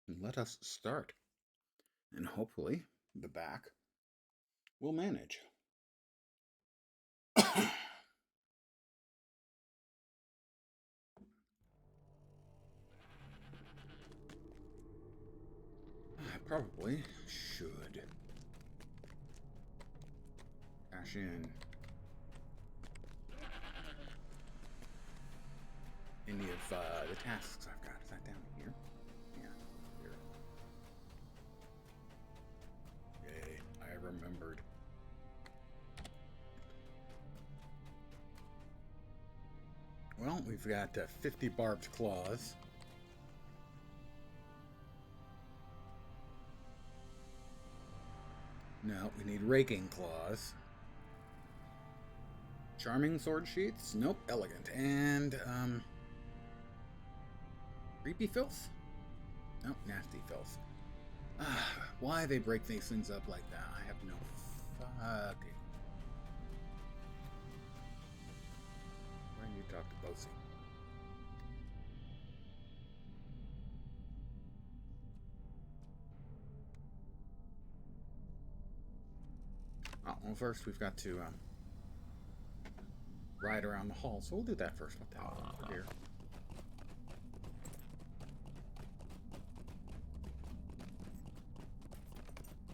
And let us start. And hopefully the back will manage. I probably should cash in any of the tasks I've got. Is that down here? Yeah, here. Yay, I remembered. Well, we've got 50 barbed claws. No, we need raking claws. Charming sword sheaths? Nope, elegant. And, creepy filth? Nope, nasty filth. Why they break these things up like that, I have no fucking... Why do you talk to Bosie? Oh, well, first we've got to ride around the hall, so we'll do that first. What the hell? Over here.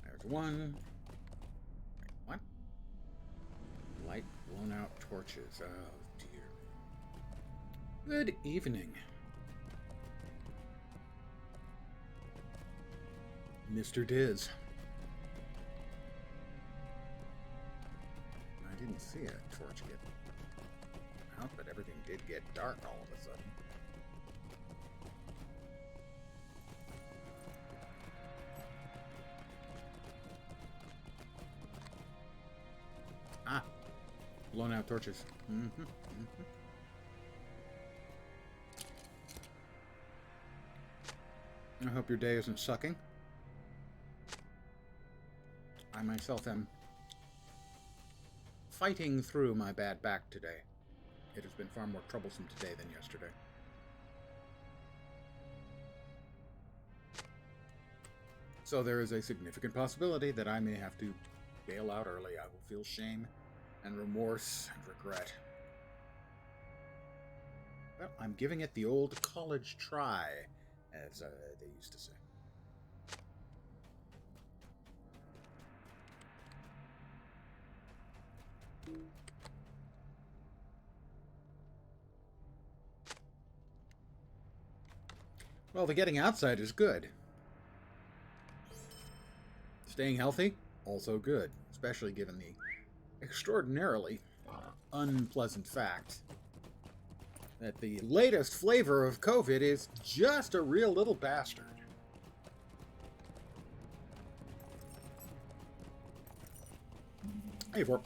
There's one. Wait, what? Light blown out torches. Oh, dear. Good evening, Mr. Diz. I didn't see a torch get out, but everything did get dark all of a sudden. Ah, blown out torches. I hope your day isn't sucking. I myself am fighting through my bad back today. It has been far more troublesome today than yesterday. So there is a significant possibility that I may have to bail out early. I will feel shame and remorse and regret. Well, I'm giving it the old college try, as they used to say. Well, the getting outside is good. Staying healthy, also good, especially given the extraordinarily unpleasant fact that the latest flavor of COVID is just a real little bastard. Hey, Vorp.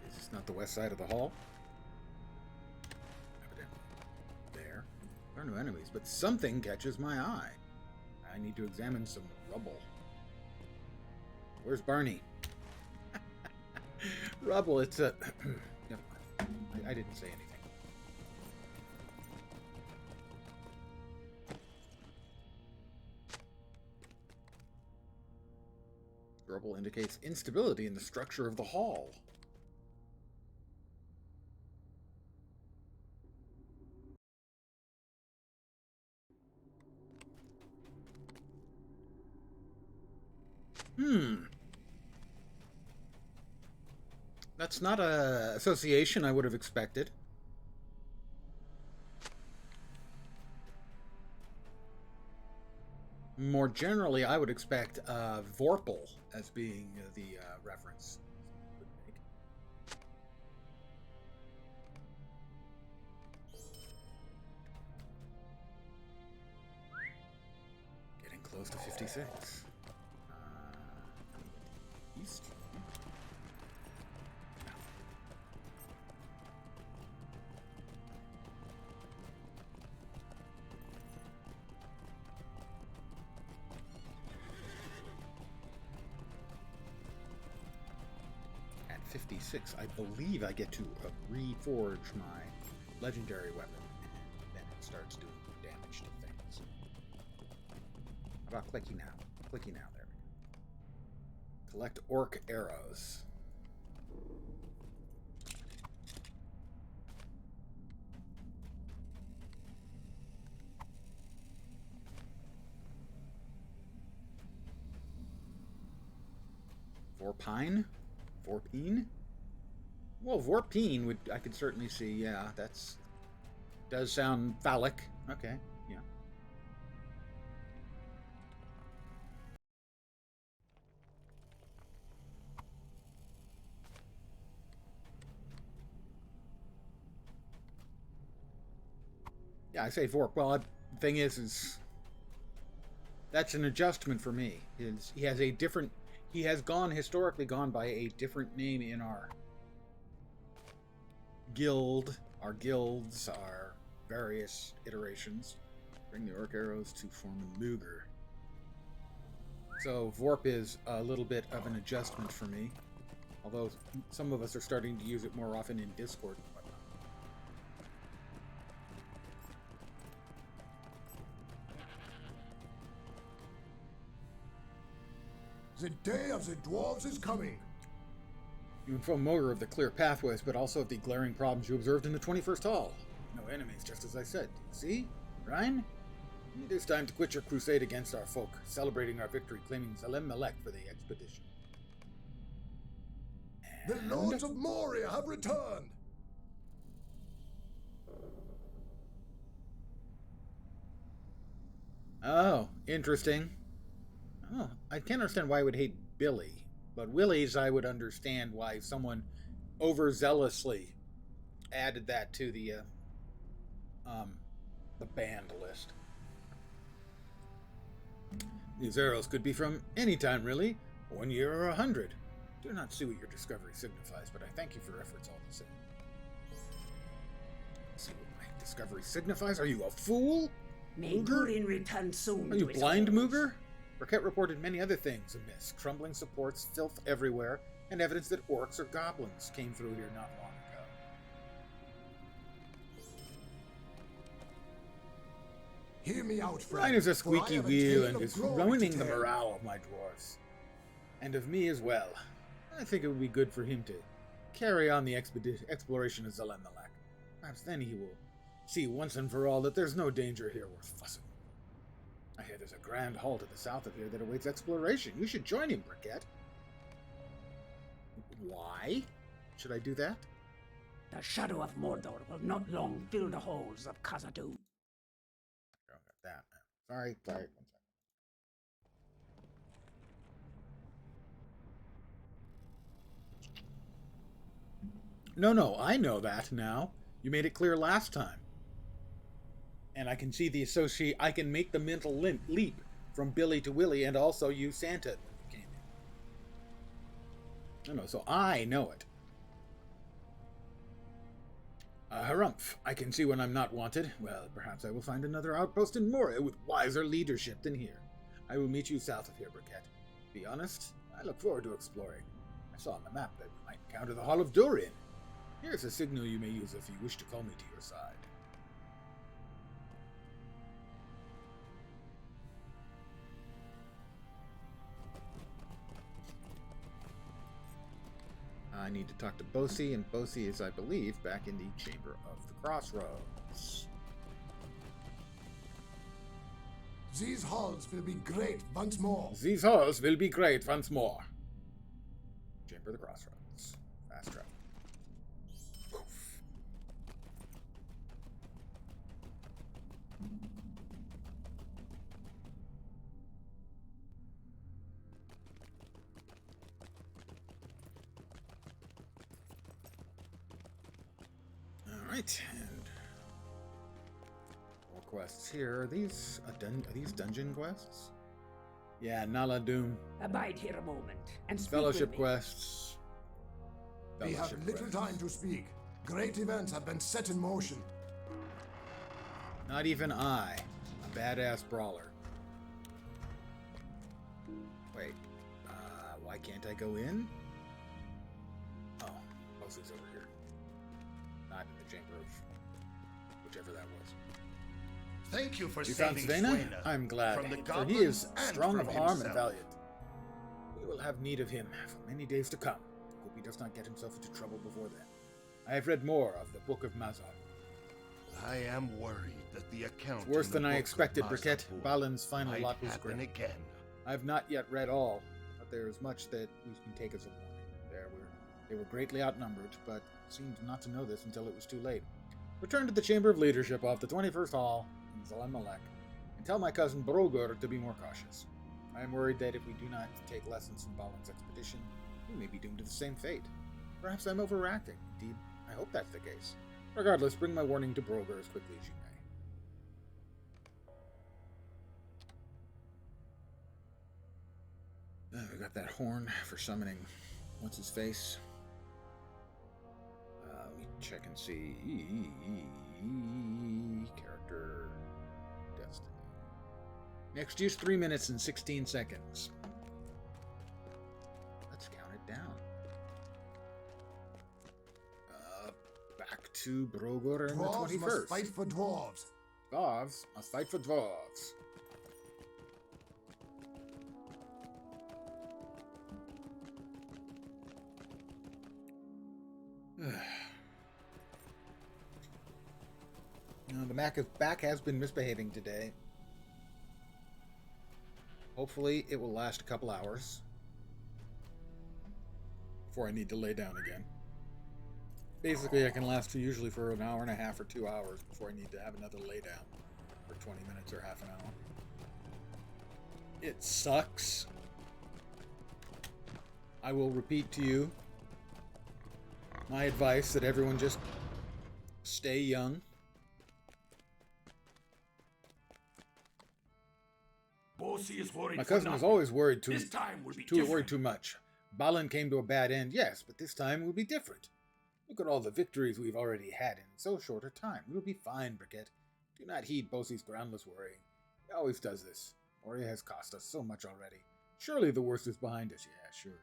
Is this not the west side of the hall? Evidently. There. There are no enemies, but something catches my eye. I need to examine some rubble. Where's Barney? Rubble, it's a... Never mind. I didn't say anything. Rubble indicates instability in the structure of the hall. That's not an association I would have expected. More generally, I would expect Vorpal as being the reference. Getting close to 56. East. 56, I believe I get to reforge my legendary weapon, and then it starts doing damage to things. How about clicky now? Clicky now, there we go. Collect orc arrows. Vorpine? Vorpine? Well, Vorpine would I could certainly see, yeah, does sound phallic. Okay, yeah. Yeah, I say Vorp. Well, the thing is that's an adjustment for me. He has a different he has historically gone by a different name in our guild, our guilds, our various iterations. Bring the orc arrows to form a Luger. So Vorp is a little bit of an adjustment for me, although some of us are starting to use it more often in Discord and whatnot. The day of the dwarves is coming. You inform Moger of the clear pathways, but also of the glaring problems you observed in the 21st Hall. No enemies, just as I said. See? Ryan? It is time to quit your crusade against our folk, celebrating our victory, claiming Zalem Melek for the expedition. The Lords of Moria have returned. Oh, interesting. Oh, I can't understand why I would hate Billy, but Willie's I would understand why someone overzealously added that to the banned list. These arrows could be from any time, really. 1 year or 100. Do not see what your discovery signifies, but I thank you for your efforts all the same. See what my discovery signifies? Are you a fool? May Durin return soon. Are you blind, Mooger? Burkett reported many other things amiss. Crumbling supports, filth everywhere, and evidence that orcs or goblins came through here not long ago. Hear me out, friend. Ryan is a squeaky wheel and is ruining the morale of my dwarves. And of me as well. I think it would be good for him to carry on the exploration of Zalem Melek. Perhaps then he will see once and for all that there's no danger here worth fussing. I hear there's a grand hall to the south of here that awaits exploration. You should join him, Briquette. Why should I do that? The shadow of Mordor will not long fill the halls of Khazad-dûm. Oh, got that. Sorry. One second. No, I know that now. You made it clear last time. And I can see the I can make the mental leap from Billy to Willie and also use Santa when you came in. No, so I know it. Harumph, I can see when I'm not wanted. Well, perhaps I will find another outpost in Moria with wiser leadership than here. I will meet you south of here, Briquette. Be honest, I look forward to exploring. I saw on the map that we might encounter the Hall of Durin. Here's a signal you may use if you wish to call me to your side. I need to talk to Bosi, and Bosi is, I believe, back in the Chamber of the Crossroads. These halls will be great once more. These halls will be great once more. Chamber of the Crossroads. Fast travel. Poof. Alright, and more quests here. Are these dungeon quests? Yeah, Nala Doom. Abide here a moment and speak Fellowship with me. quests. We have little time to speak. Great events have been set in motion. Not even I, a badass brawler. Wait, why can't I go in? Oh, else is over here. Not in the chamber of whichever that was. Thank you for You found saving Svena? Svena I'm glad, from the for he is goblins and strong from of arm and himself. valiant. We will have need of him for many days to come. Hope he does not get himself into trouble before then. I have read more of the Book of Mazar. I am worried that the account. It's worse in the than I Book of expected, Briquette. Mazapur Balin's final might lot was happen grim. again. I have not yet read all, but there is much that we can take as a warning. They were greatly outnumbered, but seemed not to know this until it was too late. Return to the Chamber of Leadership off the 21st Hall in Zalam Malek, and tell my cousin Brogur to be more cautious. I am worried that if we do not take lessons from Balin's expedition, we may be doomed to the same fate. Perhaps I'm overreacting. Indeed, I hope that's the case. Regardless, bring my warning to Brogur as quickly as you may. We got that horn for summoning what's-his-face. Let me check and see. Character. Destiny. Next use 3 minutes and 16 seconds. Let's count it down. Back to Brogur and the Dwarves 21st. must fight for dwarves. Dwarves must fight for dwarves. The back has been misbehaving today. Hopefully it will last a couple hours before I need to lay down again. Basically, I can last usually for an hour and a half or 2 hours before I need to have another lay down for 20 minutes or half an hour. It sucks. I will repeat to you my advice that everyone just stay young. My cousin was always worried too much. Balin came to a bad end, yes, but this time will be different. Look at all the victories we've already had in so short a time. We'll be fine, Briquette. Do not heed Bosie's groundless worrying. He always does this. Moria has cost us so much already. Surely the worst is behind us. Yeah, sure.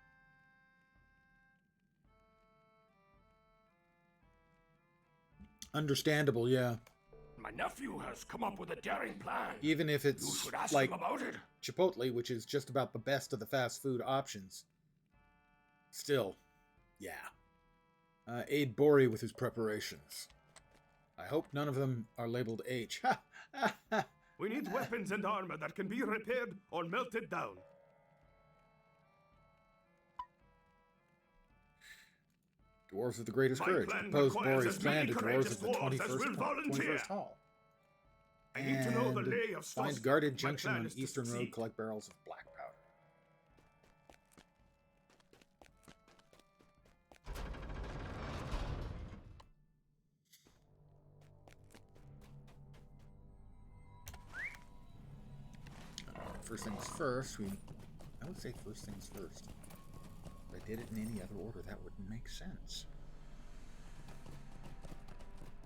Understandable, yeah. My nephew has come up with a daring plan. Even if it's You should ask like him about it. Chipotle, which is just about the best of the fast food options. Still, yeah. Aid Bori with his preparations. I hope none of them are labeled H. We need weapons and armor that can be repaired or melted down. Dwarves of the greatest My courage. plan Propose requires Bori's as many plan to dwarves courageous of the dwarves as 21st, will volunteer. 21st Hall. I need to know the lay of find Stoss. guarded My junction plan on is to Eastern Road, succeed. collect barrels of black powder. First things first, I would say first things first. If I did it in any other order, that wouldn't make sense.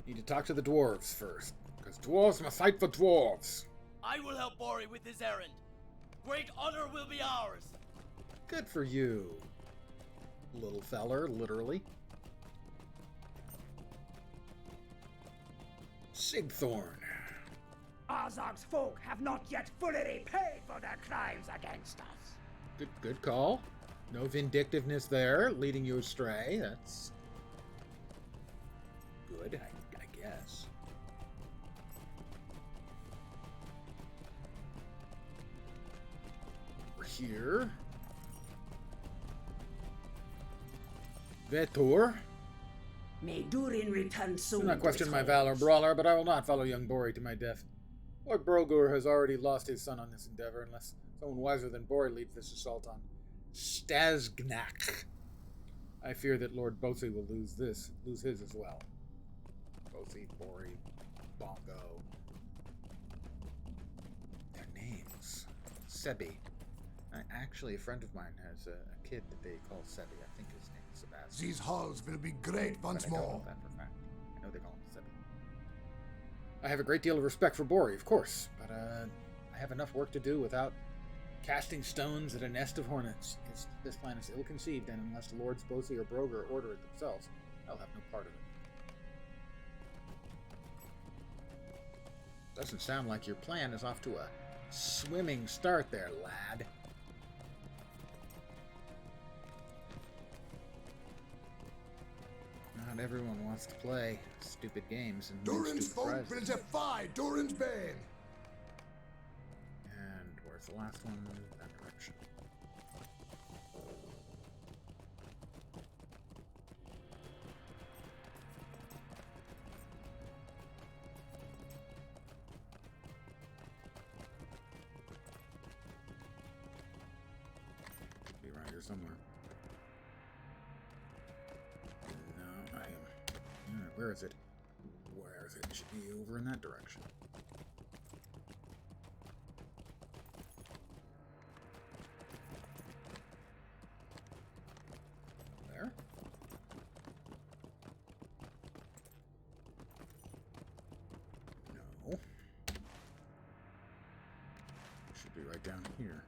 Need to talk to the dwarves first, because dwarves must fight for dwarves. I will help Bori with his errand. Great honor will be ours. Good for you, little feller, literally. Sigthorn. Azog's folk have not yet fully repaid for their crimes against us. Good call. No vindictiveness there, leading you astray. That's good, I guess. Over here. Vetor. May Durin return soon. Do not to question his my homes. valor, brawler, but I will not follow young Bori to my death. Lord Brogur has already lost his son on this endeavor, unless someone wiser than Bori leads this assault on Stazgnak. I fear that Lord Bosi will lose his as well. Bosi, Bori, Bongo. Their names. Sebi. Actually, a friend of mine has a kid that they call Sebi. I think his name is Sebastian. These halls will be great once But I don't know more. that for a fact. I know they call him Sebi. I have a great deal of respect for Bori, of course, but I have enough work to do without casting stones at a nest of hornets. This plan is ill-conceived, and unless Lords Bosi or Brogur order it themselves, I'll have no part of it. Doesn't sound like your plan is off to a swimming start there, lad. Not everyone wants to play stupid games and win Durin's stupid folk prizes. will defy Durin's bane. And where's the last one? That direction. Should be around here somewhere. No, I am. Alright, where is it? Where is it? It should be over in that direction. There. No. Should be right down here.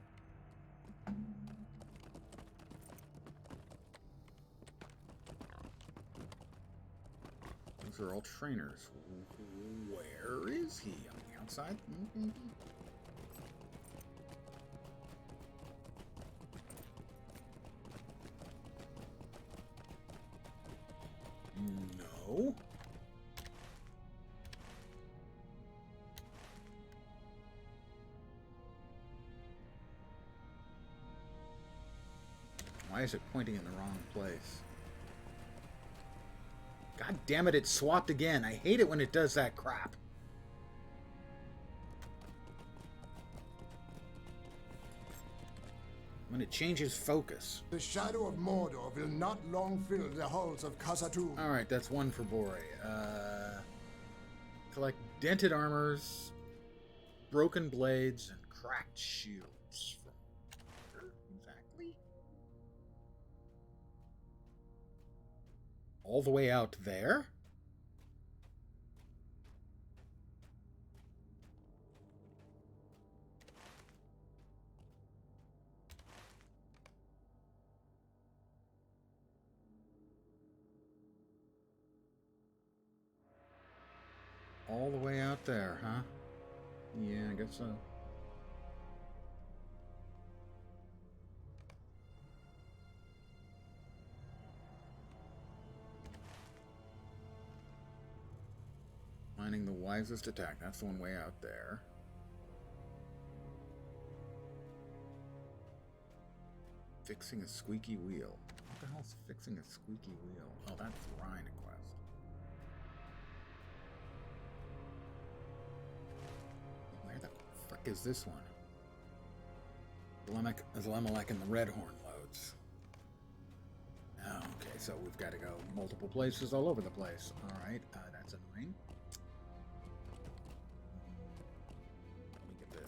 Those are all trainers. Where is he? On the outside? Maybe? No. Why is it pointing in the wrong place? God damn it, it swapped again. I hate it when it does that crap. When it changes focus. The shadow of Mordor will not long fill the halls of Khazad-dûm. Alright, that's one for Bori. Collect dented armors, broken blades, and cracked shields. From where exactly? All the way out there? All the way out there, huh? Yeah, I guess so. Finding the wisest attack. That's the one way out there. Fixing a squeaky wheel. What the hell's fixing a squeaky wheel? Oh, that's the Rhine quest. Where the frick is this one? Elimelech and the Red Horn loads. Oh, okay, so we've got to go multiple places all over the place. Alright, that's annoying. Let me get the...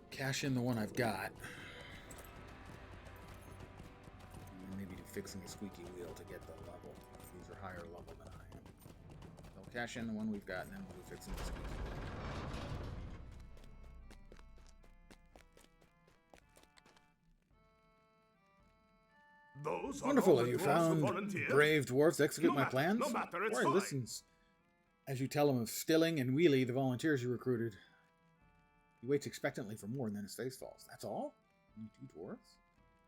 cash in the one I've got. And maybe do fixing a squeaky wheel to get the level. These are higher level than I am. I'll cash in the one we've got, and then we'll do fixing the squeaky wheel. Those are Wonderful. all Have the you dwarves who found volunteered? brave dwarves to execute No my matter- plans? no matter, it's Rory fine. listens as you tell him of Stilling and Wheelie, the volunteers you recruited. He waits expectantly for more, and then his face falls. That's all? Only 2 dwarves?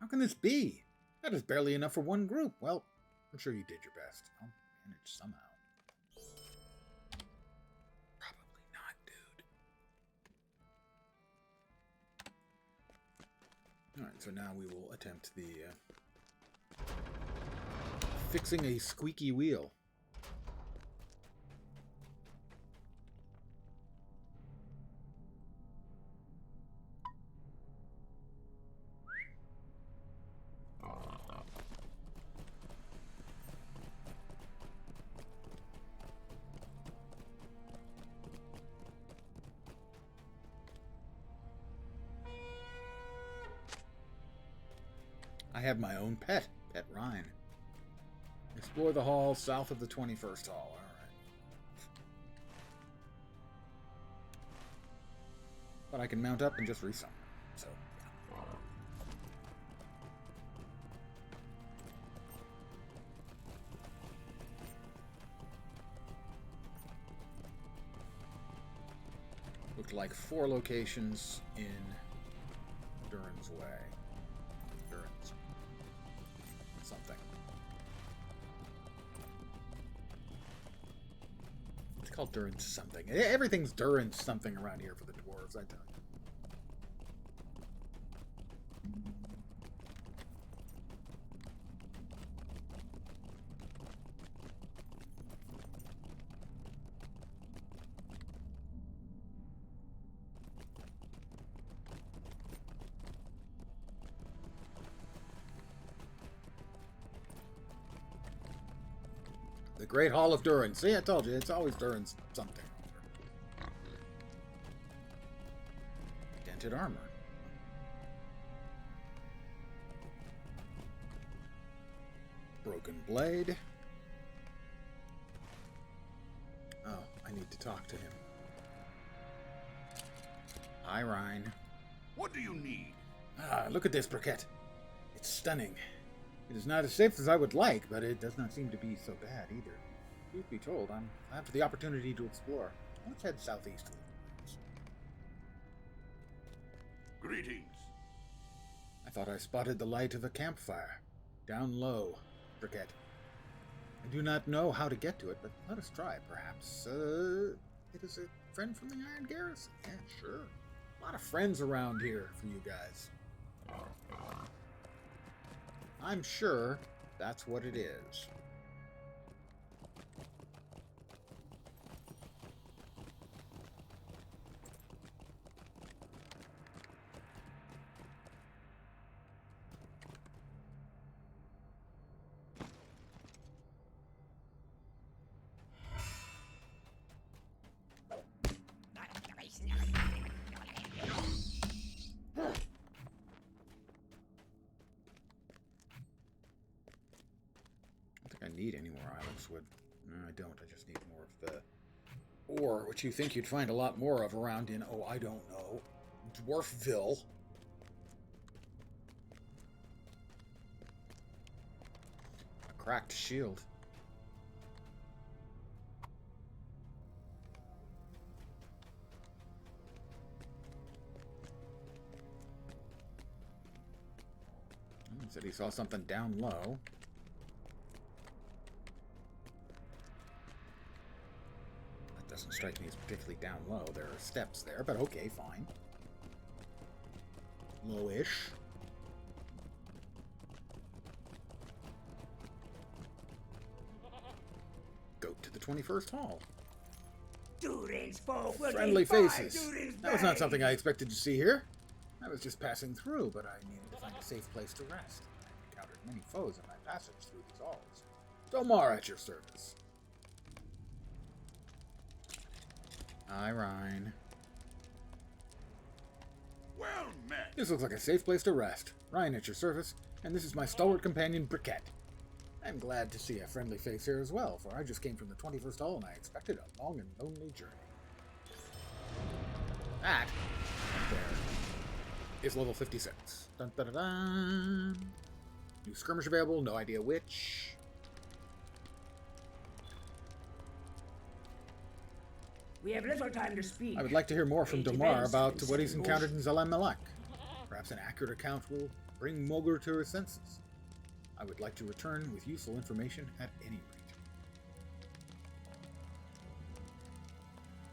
How can this be? That is barely enough for one group. Well, I'm sure you did your best. I'll manage somehow. Probably not, dude. Alright, so now we will attempt the fixing a squeaky wheel. I have my own pet, Pet Rhine. Explore the hall south of the 21st hall. All right. But I can mount up and just resummon. So, yeah. Looked like 4 locations in Durin's Way. Durin's something. It's called Durin's something. Everything's Durin's something around here for the dwarves, I tell you. The Great Hall of Durin. See, I told you, it's always Durin's something. Dented armor. Broken blade. Oh, I need to talk to him. Hi, Rhine. What do you need? Ah, look at this, Briquette. It's stunning. It is not as safe as I would like, but it does not seem to be so bad either. Truth be told, I have the opportunity to explore. Let's head southeast a little. Greetings. I thought I spotted the light of a campfire. Down low, Briquette. I do not know how to get to it, but let us try, perhaps. It is a friend from the Iron Garrison. Yeah, sure. A lot of friends around here for you guys. I'm sure that's what it is. I need any more ilex wood. No, I don't. I just need more of the ore, which you think you'd find a lot more of around in, oh, I don't know, Dwarfville. A cracked shield. He said he saw something down low. Doesn't strike me as particularly down low. There are steps there, but okay, fine. Lowish. Go to the 21st hall. Durin's folk will Friendly defy faces. Durin's That was not blade. something I expected to see here. I was just passing through, but I needed to find a safe place to rest. I encountered many foes in my passage through these halls. Domar at your service. Hi, Rhine. Well met. This looks like a safe place to rest. Rhine at your service, and this is my stalwart companion, Briquette. I'm glad to see a friendly face here as well, for I just came from the 21st Hall and I expected a long and lonely journey. That, there, is level 56. Dun, dun, dun, dun. New skirmish available, no idea which. We have little time to speak. I would like to hear more from Great Domar events about have been what he's set in encountered in motion. Zalem Malak. Perhaps an accurate account will bring Mogr to her senses. I would like to return with useful information at any rate.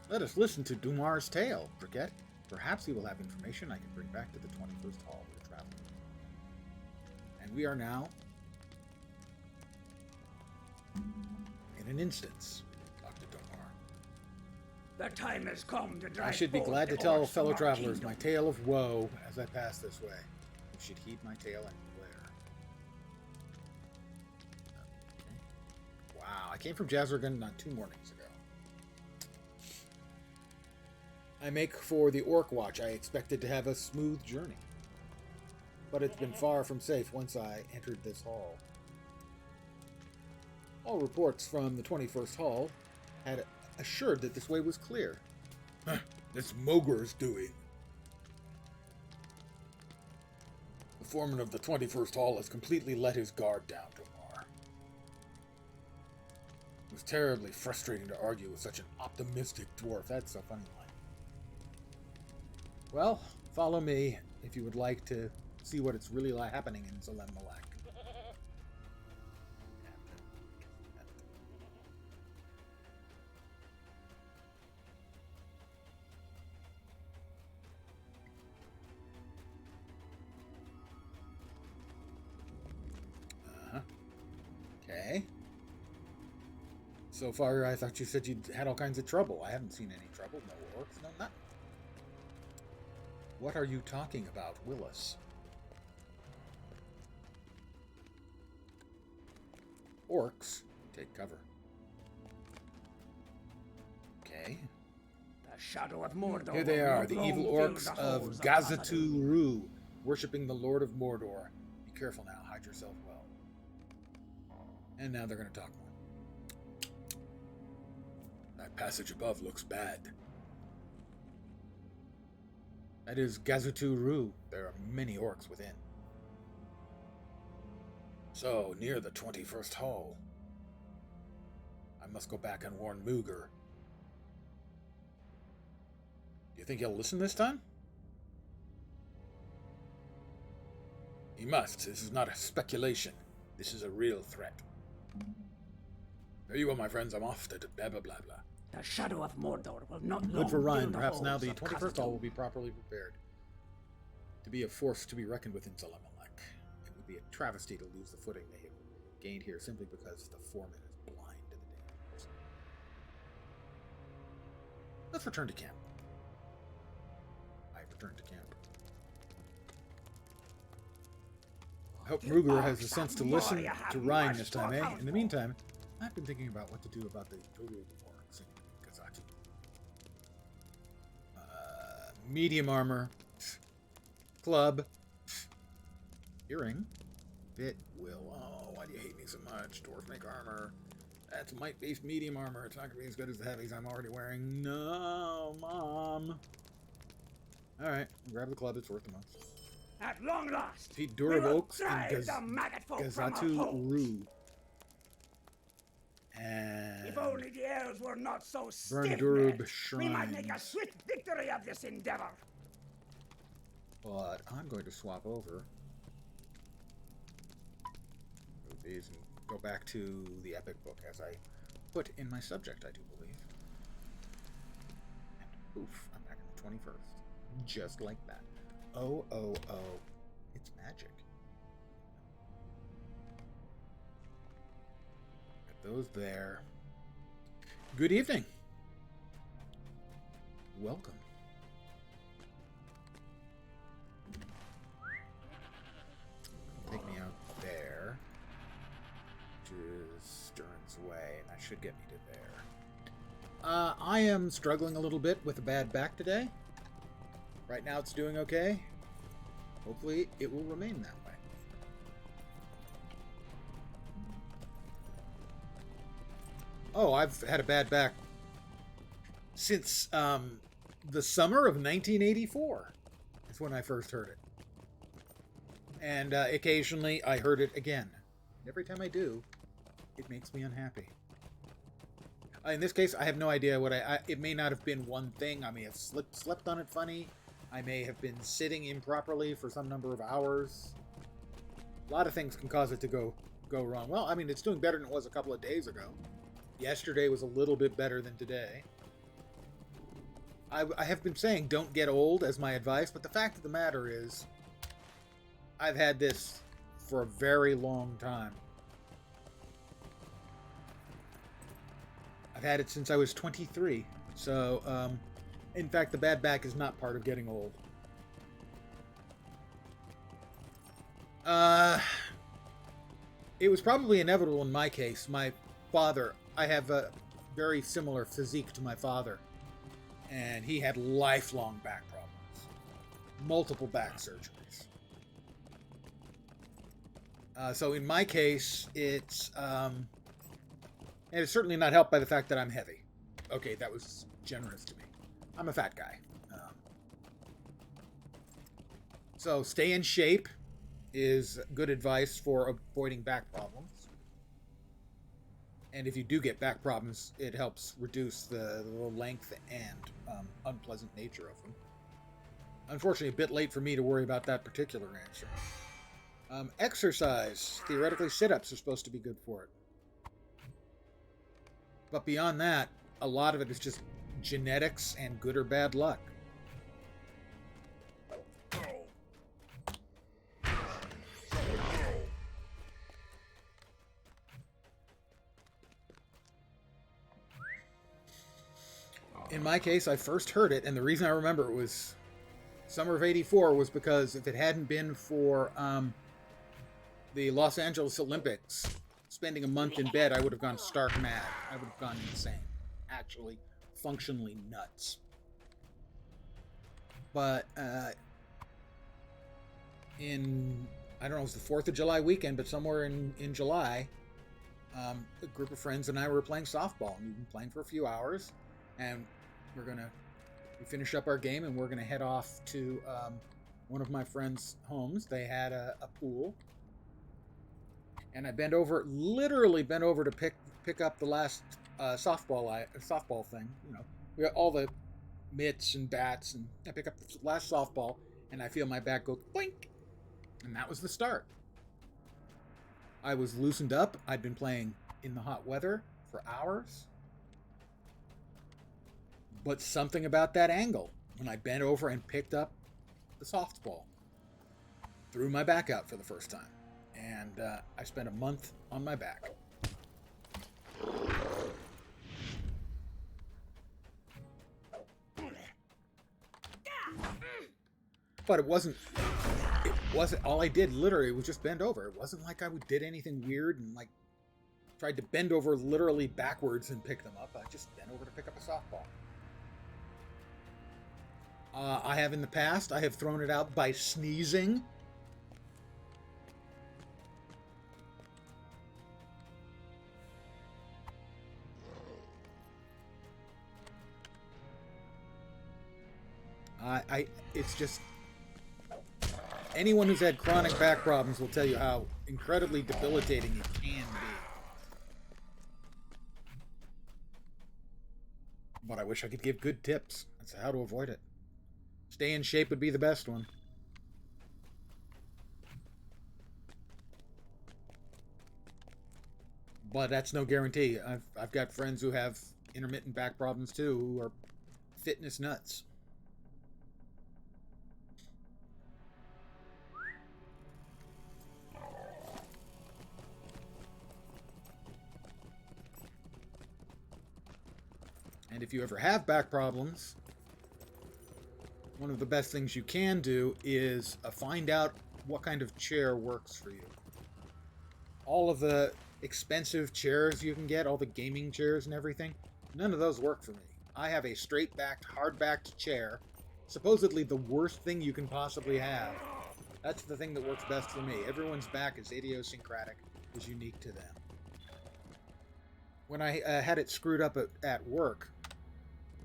Let us listen to Dumar's tale, Briquette. Perhaps he will have information I can bring back to the 21st Hall we're traveling. And we are now in an instance, Dr. Domar. The time has come to drive I should be forth glad to the tell horse fellow from our travelers kingdom. my tale of woe as I pass this way. You should heed my tale and beware. Okay. Wow, I came from Jazragan not 2 mornings ago. I make for the Orc Watch. I expected to have a smooth journey. But it's been far from safe once I entered this hall. All reports from the 21st Hall had assured that this way was clear. Huh, it's Mogr's doing. The foreman of the 21st Hall has completely let his guard down, Domar. It was terribly frustrating to argue with such an optimistic dwarf. That's a funny line. Well, follow me if you would like to see what it's really happening in Zelemalak. Okay. So far, I thought you said you'd had all kinds of trouble. I haven't seen any trouble. No orcs, no nothing. What are you talking about, Willis? Orcs, take cover. Okay. The shadow of Mordor. Here they will are, not the long evil fill orcs the of halls Gazatu-Ru, worshipping the Lord of Mordor. Be careful now, hide yourself well. And now they're going to talk more. That passage above looks bad. That is Gazatu-Ru. There are many orcs within. So, near the 21st hall. I must go back and warn Mooger. Do you think he'll listen this time? He must. This is not a speculation. This is a real threat. There you go, my friends. I'm off to blah blah blah blah. The shadow of Mordor will not long Good for Ryan. fill the Perhaps now halls the of 21st hall Khazad-dûm. will be properly prepared to be a force to be reckoned with in Zelemalak. It would be a travesty to lose the footing they have gained here simply because the foreman is blind to the dangers. Let's return to camp. I return to camp. I hope Ruger has the sense to listen to Ryan this time, eh? In the meantime, I've been thinking about what to do about the orcs in Kazaki. Medium armor, club, earring, bit will. Oh, why do you hate me so much? Dwarf make armor. That's might-based medium armor. It's not going to be as good as the heavies I'm already wearing. No, Mom. Alright, grab the club. It's worth the month. At long last, Defeat we Durab will Oaks in drive the maggot folk from our homes. Gazatu-Ru. And If only the elves were not so Burn stiff, Durab we might make a shrines. swift victory of this endeavor. But I'm going to swap over these and go back to the epic book as I put in my subject, I do believe. And poof, I'm back in the 21st. Just like that. Oh, oh, oh. It's magic. Got those there. Good evening. Welcome. Take me out there. To Stern's Way, and that should get me to there. I am struggling a little bit with a bad back today. Right now it's doing okay. Hopefully it will remain that way. Oh, I've had a bad back since the summer of 1984 is when I first heard it. And occasionally I heard it again. Every time I do, it makes me unhappy. In this case, I have no idea what it may not have been one thing. I may have slept on it funny. I may have been sitting improperly for some number of hours. A lot of things can cause it to go wrong. Well, I mean, it's doing better than it was a couple of days ago. Yesterday was a little bit better than today. I have been saying don't get old as my advice, but the fact of the matter is I've had this for a very long time. I've had it since I was 23. So, in fact, the bad back is not part of getting old. It was probably inevitable in my case. My father, I have a very similar physique to my father, and he had lifelong back problems. Multiple back surgeries. So in my case, it's... and it's certainly not helped by the fact that I'm heavy. Okay, that was generous to me. I'm a fat guy. So stay in shape is good advice for avoiding back problems. And if you do get back problems, it helps reduce the length and unpleasant nature of them. unfortunately, a bit late for me to worry about that particular answer. Exercise. Theoretically, sit-ups are supposed to be good for it. But beyond that, a lot of it is just genetics and good or bad luck. In my case, I first heard it, and the reason I remember it was summer of '84 was because if it hadn't been for the Los Angeles Olympics, spending a month in bed, I would have gone stark mad. I would have gone insane. Actually, functionally nuts. But in, I don't know, it was the 4th of July weekend, but somewhere in July, a group of friends and I were playing softball. And we've been playing for a few hours, and we finish up our game, and we're gonna head off to one of my friends' homes. They had a pool, and I literally bent over to pick up the last softball thing. You know, we got all the mitts and bats, and I pick up the last softball, and I feel my back go boink, and that was the start. I was loosened up. I'd been playing in the hot weather for hours. But something about that angle, when I bent over and picked up the softball, threw my back out for the first time. And I spent a month on my back. But it wasn't all I did literally was just bend over. It wasn't like I did anything weird and like tried to bend over literally backwards and pick them up. I just bent over to pick up a softball. I have in the past, I have thrown it out by sneezing. It's just, anyone who's had chronic back problems will tell you how incredibly debilitating it can be. But I wish I could give good tips as to how to avoid it. Stay in shape would be the best one. But that's no guarantee. I've got friends who have intermittent back problems too, who are fitness nuts. And if you ever have back problems, one of the best things you can do is find out what kind of chair works for you. All of the expensive chairs you can get, all the gaming chairs and everything, none of those work for me. I have a straight-backed, hard-backed chair, supposedly the worst thing you can possibly have. That's the thing that works best for me. Everyone's back is idiosyncratic, is unique to them. When I had it screwed up at work,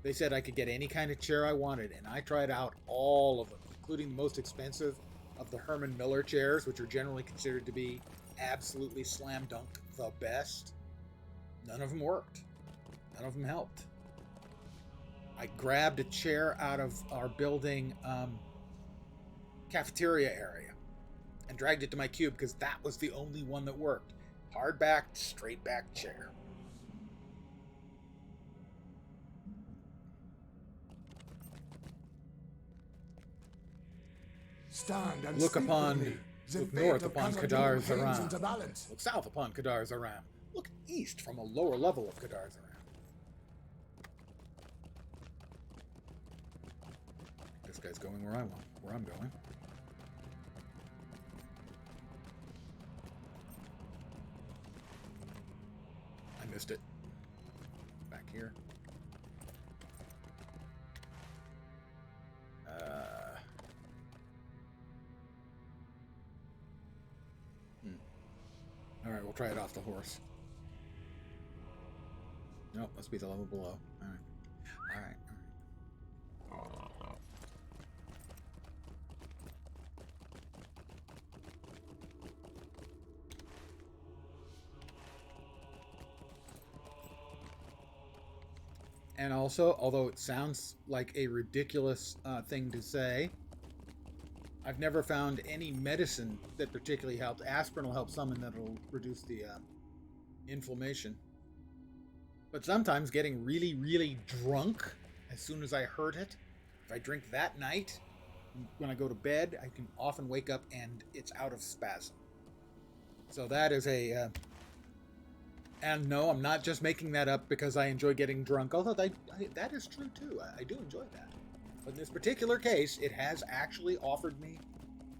they said I could get any kind of chair I wanted, and I tried out all of them, including the most expensive of the Herman Miller chairs, which are generally considered to be absolutely slam dunk the best. None of them worked. None of them helped. I grabbed a chair out of our building cafeteria area and dragged it to my cube because that was the only one that worked. Hard-backed, straight-backed chair. Stand and Look speak upon, with me. The look fate north of upon Khazad-dûm Kadar hangs Zaram. into balance. Look south upon Kadar Zaram. Look east from a lower level of Kadar Zaram. This guy's going where I'm going. I missed it. Back here. Alright, we'll try it off the horse. Nope, must be the level below. Alright. And also, although it sounds like a ridiculous thing to say, I've never found any medicine that particularly helped. Aspirin will help some, and that'll reduce the inflammation. But sometimes getting really, really drunk as soon as I heard it, if I drink that night, when I go to bed, I can often wake up and it's out of spasm. So that is a... and no, I'm not just making that up because I enjoy getting drunk, although that is true too. I do enjoy that. But in this particular case, it has actually offered me,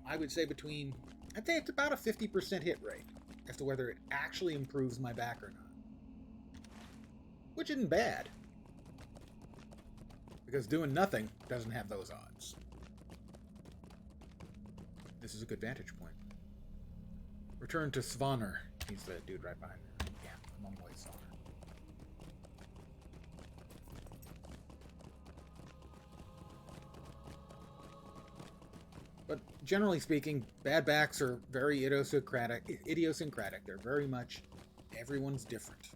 I would say I'd say it's about a 50% hit rate as to whether it actually improves my back or not. Which isn't bad. Because doing nothing doesn't have those odds. This is a good vantage point. Return to Svanner. He's the dude right behind me. Yeah, I'm on my way to Svanner. But generally speaking, bad backs are very idiosyncratic. They're very much, everyone's different.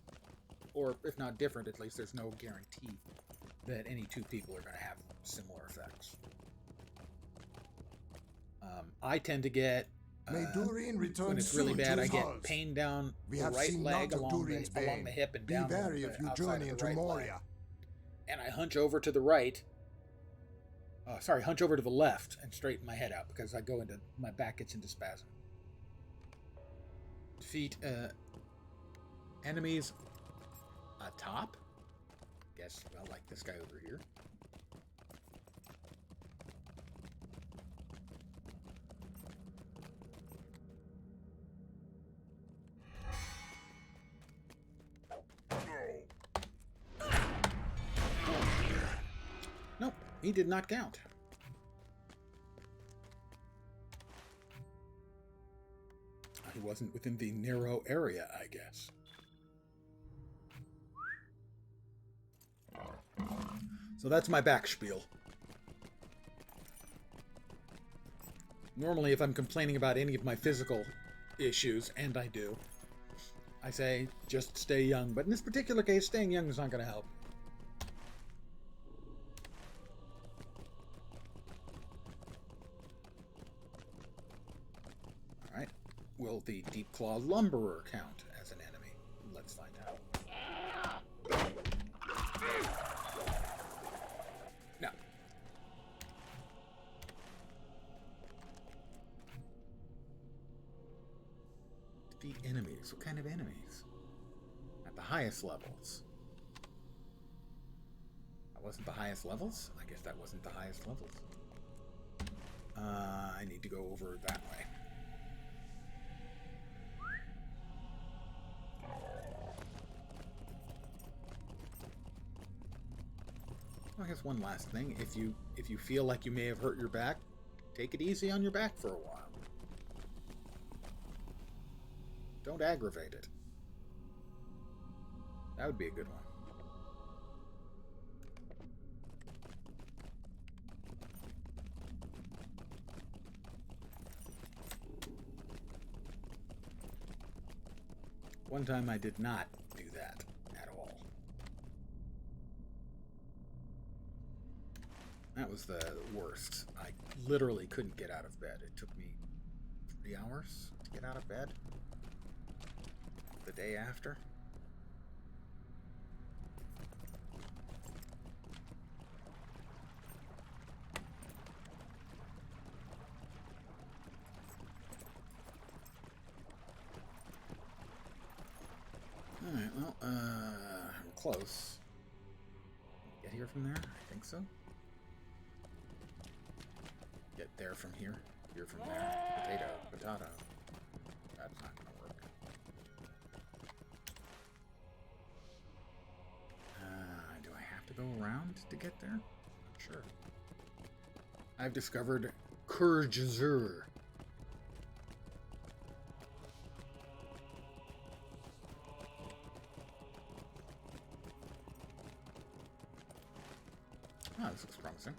Or if not different, at least there's no guarantee that any two people are going to have similar effects. I tend to get, May Durin return when it's soon really bad, to I his get halls. pain down We the have right seen leg naught of along Durin's the bane. hip and Be down wary the if you outside journey of into the right leg. Moria. And I hunch over to the right. Hunch over to the left and straighten my head out because my back gets into spasm. Defeat enemies atop. Guess I'll like this guy over here. Nope, he did not count. He wasn't within the narrow area, I guess. So that's my back spiel. Normally, if I'm complaining about any of my physical issues, and I do, I say, just stay young. But in this particular case, staying young is not going to help. Alright. Will the Deep Claw Lumberer count as an enemy? Let's find out. No. Defeat enemies. What kind of enemies? At the highest levels. That wasn't the highest levels? I guess that wasn't the highest levels. I need to go over that way. I guess one last thing. If you feel like you may have hurt your back, take it easy on your back for a while. Don't aggravate it. That would be a good one. One time I did not do that at all. That was the worst. I literally couldn't get out of bed. It took me 3 hours to get out of bed. The day after. Alright, well, I'm close. Get here from there? I think so. Get there from here. Here from there. Potato. Potato. That's not gonna work. Do I have to go around to get there? Not sure. I've discovered Kurjzur. Oh, this looks promising.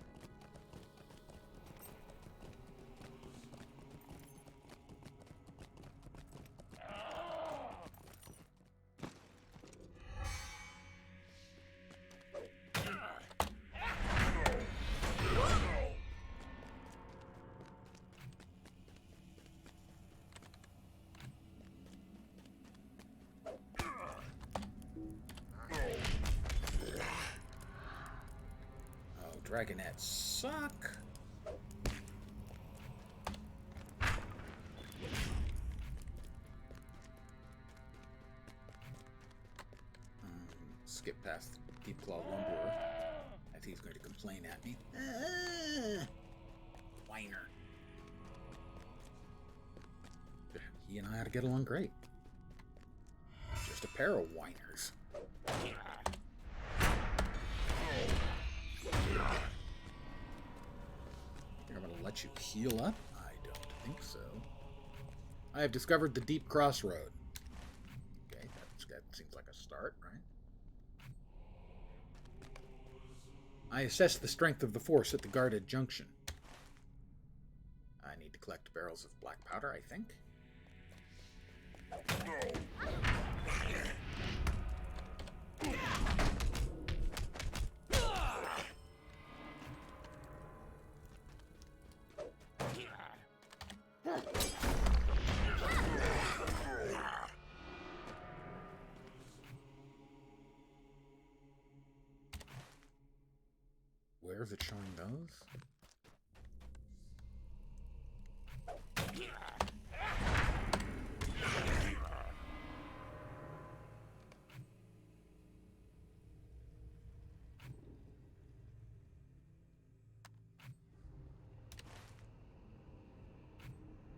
Dragonettes suck. Skip past the Deep Claw Lumberer. I think he's going to complain at me. Whiner. He and I ought to get along great. Just a pair of whiners. I think I'm going to let you heal up? I don't think so. I have discovered the Deep Crossroad. Okay, that seems like a start, right? I assess the strength of the force at the guarded junction. I need to collect barrels of black powder, I think. Where is it showing those?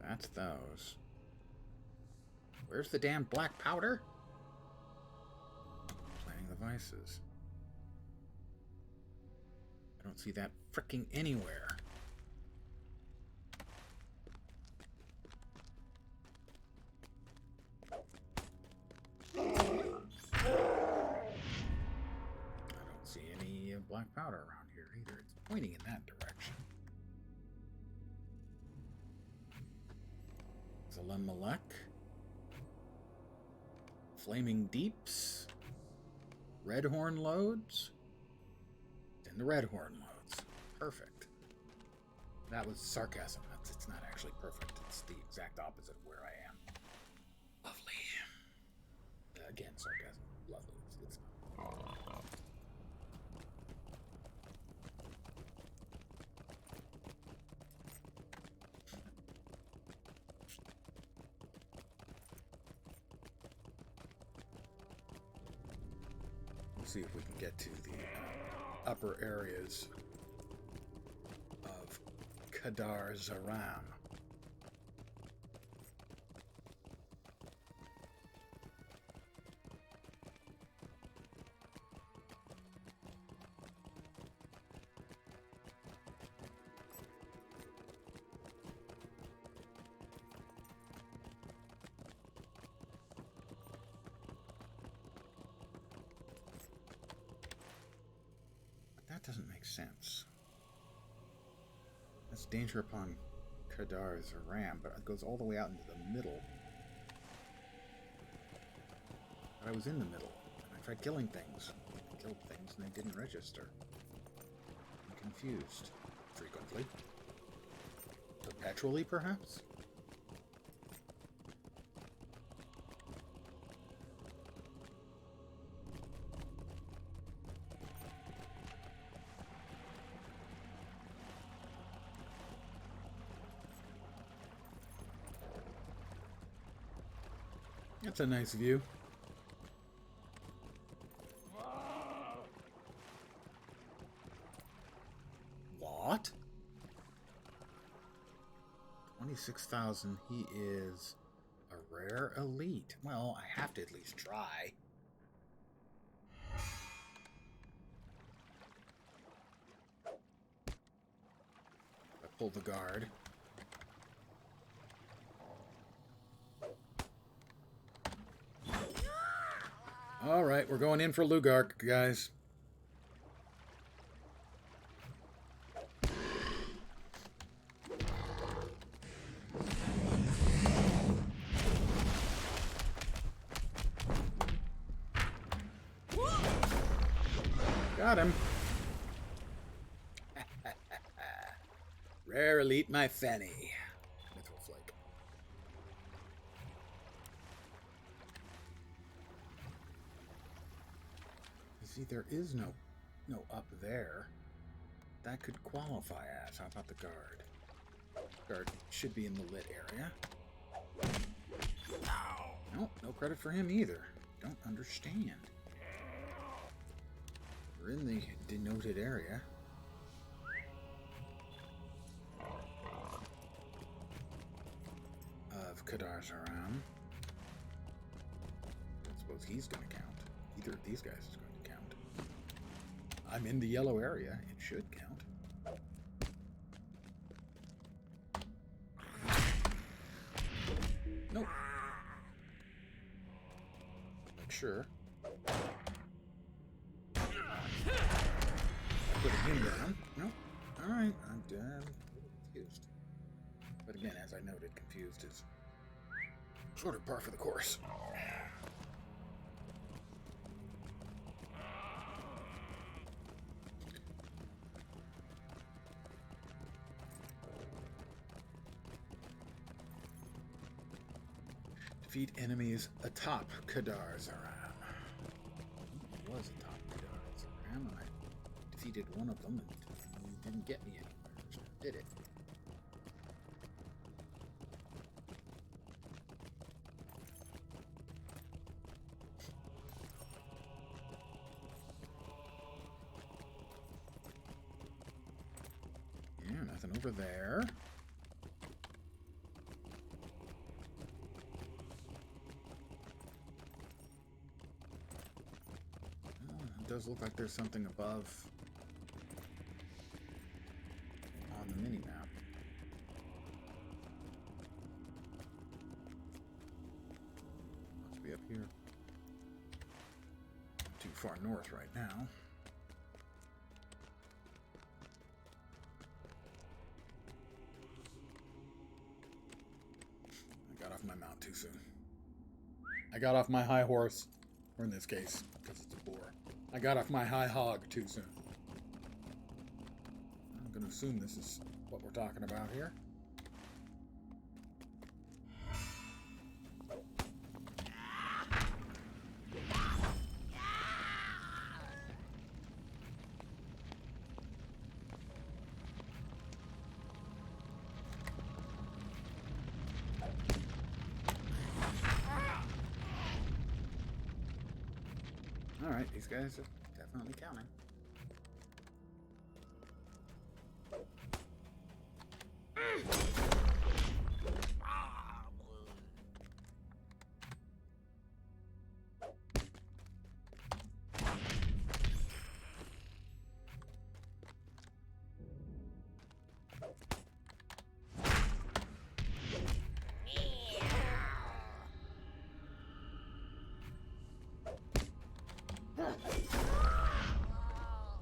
That's those. Where's the damn black powder? Planning devices. I don't see that fricking anywhere. I don't see any black powder around here either. It's pointing in that direction. Zalem Malek. Flaming Deeps. Redhorn loads. And the Redhorn loads. Perfect. That was sarcasm. It's not actually perfect. It's the exact opposite of where I am. Lovely. Again, sarcasm. Lovely. It's We'll see if we can get to the upper areas of Kadar Zaram. That doesn't make sense. That's danger upon Kadar Zaram, but it goes all the way out into the middle. But I was in the middle. I tried killing things. I killed things and they didn't register. I'm confused. Frequently. Perpetually, perhaps? That's a nice view. What? 26,000. He is a rare elite. Well, I have to at least try. I pull the guard. All right, we're going in for Lugark, guys. Got him. Rare elite, my fanny. Mithril flake. You see, there is no up there. that could qualify as. How about the guard? Guard should be in the lit area. Nope, no credit for him either. Don't understand. We're in the denoted area. Of Kadar's around. I suppose he's going to count. Either of these guys is going to count. I'm in the yellow area. It should count. Nope. Make sure. Putting him down. Nope. Alright, I'm confused. But again, as I noted, confused is sort of par for the course. Defeat enemies atop Kadar's Aram. It was atop Kadar's Aram, and I defeated one of them and it didn't get me anywhere, so did it? Yeah, nothing over there. It does look like there's something above on the mini-map. Must be up here. Not too far north right now. I got off my mount too soon. I got off my high horse, or in this case, because it's a boar. I got off my high hog too soon. I'm going to assume this is what we're talking about here. Alright, these guys are definitely counting.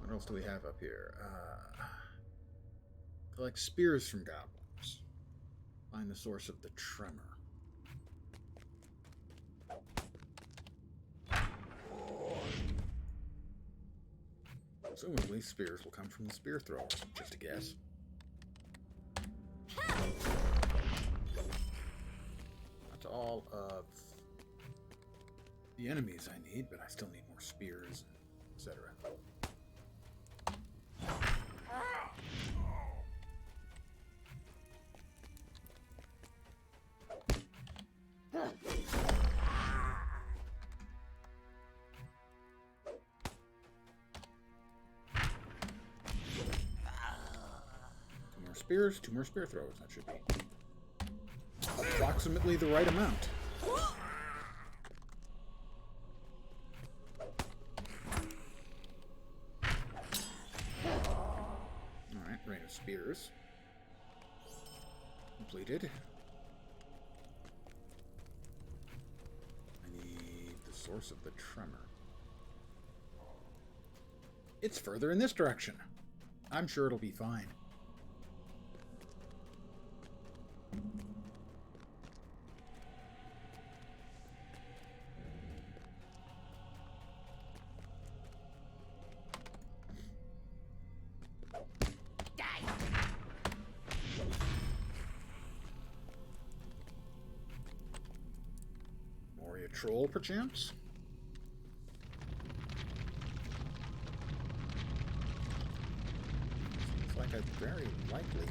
What else do we have up here? Collect spears from goblins. Find the source of the tremor. Presumably, spears will come from the spear throwers. Just a guess. That's all of the enemies I need, but I still need more spears, etc. Spears, 2 more spear throwers. That should be approximately the right amount. Alright, rain of spears. Completed. I need the source of the tremor. It's further in this direction. I'm sure it'll be fine. Moria troll, perchance? likely.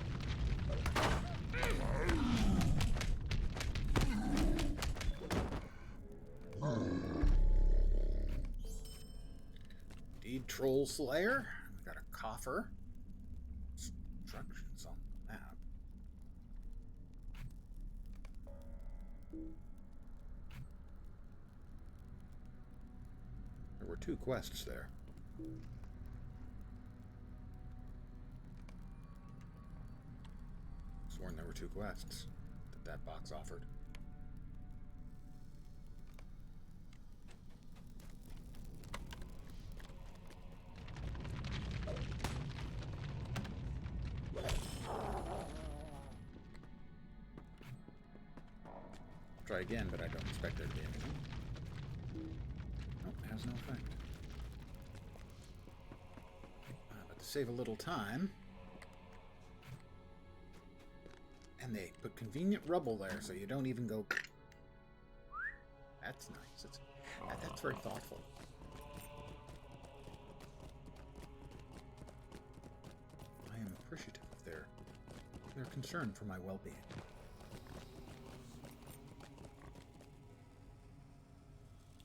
Indeed, Troll Slayer. We got a coffer. Instructions on the map. There were 2 quests there. Sworn there were 2 quests that box offered. Try again, but I don't expect there to be anything. Nope, has no effect. But to save a little time, and they put convenient rubble there, so you don't even go. That's nice. That's very thoughtful. I am appreciative of their concern for my well-being.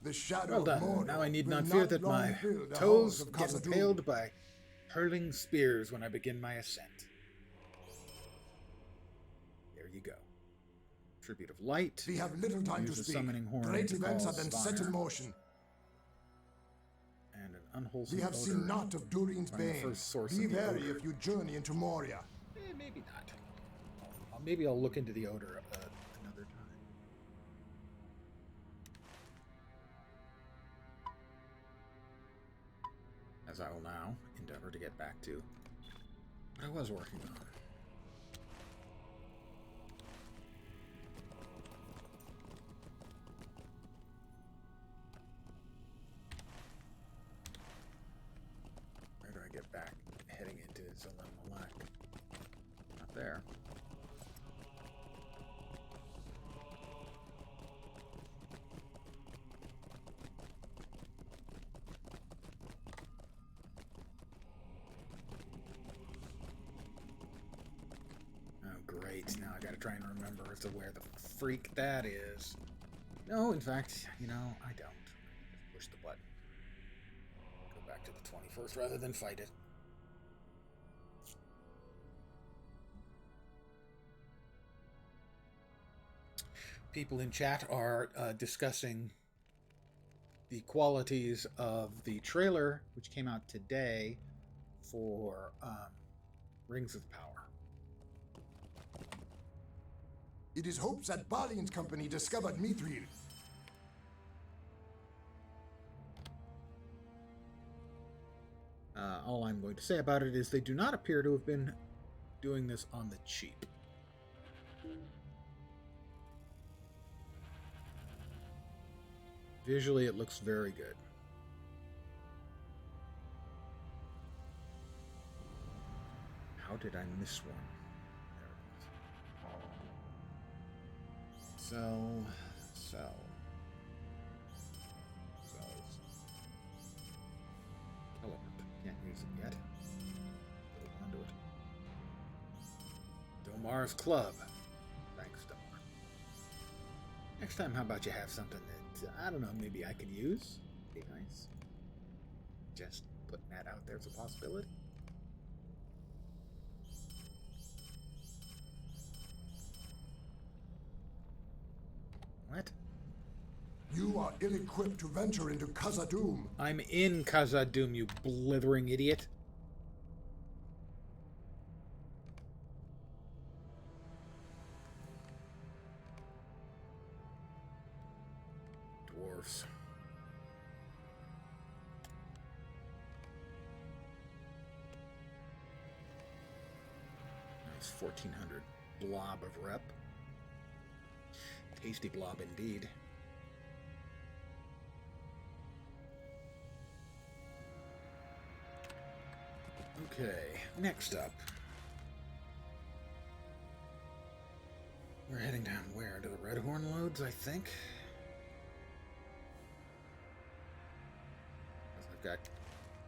The shadow Well done. of Moria Now I need will not fear that long my fill the toes halls of get Khazad-dûm. impaled by hurling spears when I begin my ascent. There you go. Tribute of Light. We have little time Use to the speak. summoning horn Great to events call have been set in Svanir. motion. And an unwholesome We have odor seen naught of Durin's from the bane. first source Be of the wary odor. if you journey into Moria. Maybe not. Maybe I'll look into the odor another time. As I will now endeavor to get back to what I was working on. Where do I get back heading into Zalem Malak? Not there. Oh, great. Now I gotta try and remember as to where the freak that is. No, in fact, I don't. Just push the button. Go back to the 21st rather than fight it. People in chat are discussing the qualities of the trailer, which came out today for Rings of Power. It is hoped that Balin's company discovered Mithril. All I'm going to say about it is they do not appear to have been doing this on the cheap. Visually, it looks very good. How did I miss one? There it is. Sell. Element. Can't use it yet. Hold on to it. Domar's Club. Thanks, Domar. Next time, how about you have something that, I don't know, maybe I could use? Be nice. Just putting that out there as a possibility. What? You are ill-equipped to venture into Khazad-dûm. I'm in Khazad-dûm, you blithering idiot. Dwarfs. Nice 1400 blob of rep. Tasty blob indeed. Okay, next up. We're heading down where? To the Redhorn Lodes, I think? I've got,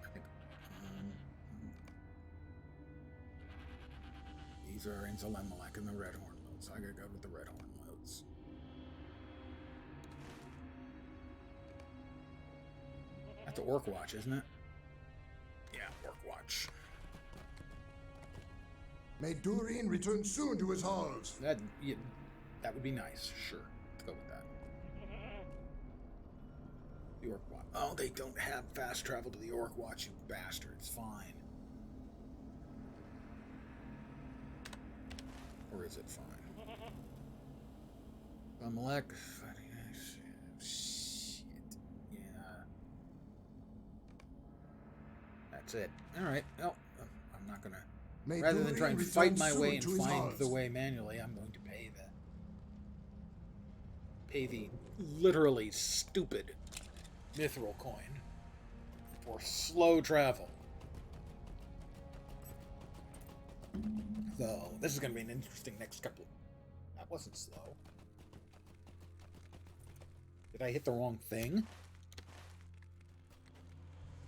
I think, These are in Zelemalek and the Red Horn loads. So I gotta go with the Red Horn loads. That's the Orc Watch, isn't it? Yeah, Orc Watch. May Durin return soon to his halls. That would be nice. Sure, let's go with that. The Orc Watch. Oh, they don't have fast travel to the Orc Watch, you bastards. Fine. Or is it fine? Zelemalek. Shit. Yeah. That's it. Alright. Well, I'm not gonna... May Rather than Durin try and return fight my soon way and to his find halls. the way manually, I'm going to pay the literally stupid mithril coin for slow travel. So this is going to be an interesting next couple. That wasn't slow. Did I hit the wrong thing?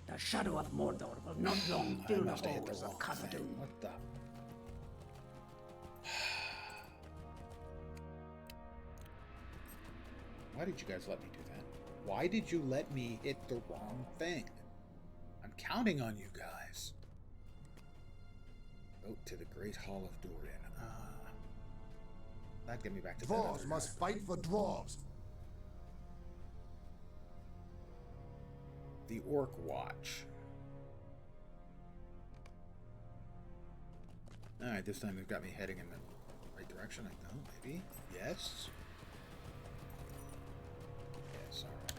The shadow of Mordor will not long I fill the must have hit the halls of wrong Khazad-dûm. thing. What the? Why did you guys let me do that? Why did you let me hit the wrong thing? I'm counting on you guys. Go to the Great Hall of Durin. That get me back to that Dwarves other must guy. fight for dwarves. The Orc Watch. Alright, this time they've got me heading in the right direction, I know, maybe? Yes? Yes, alright.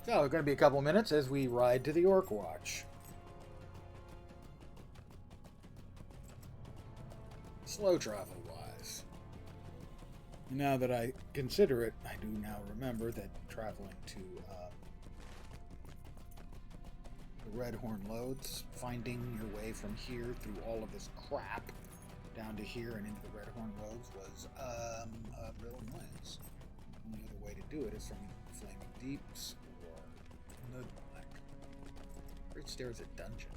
So, it's going to be a couple minutes as we ride to the Orc Watch. Slow travel wise. Now that I consider it, I do now remember that traveling to the Red Horn loads, finding your way from here through all of this crap down to here and into the Red Horn loads was a real annoyance. The only other way to do it is from Flaming Deeps or Nudlek. Great Stair is a dungeon.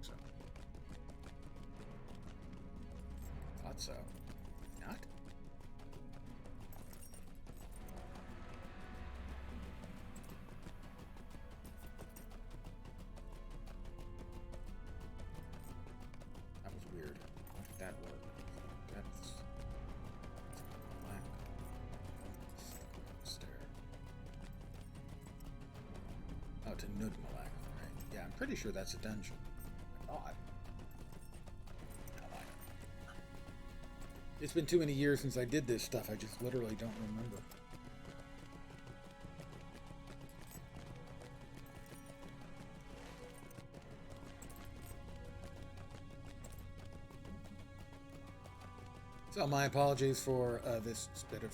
So. Thought so. Not? That was weird. How did that work? That's black. Stair. Oh, to Nudmalak, right? Yeah, I'm pretty sure that's a dungeon. I thought. No, I don't. It's been too many years since I did this stuff. I just literally don't remember. So my apologies for this bit of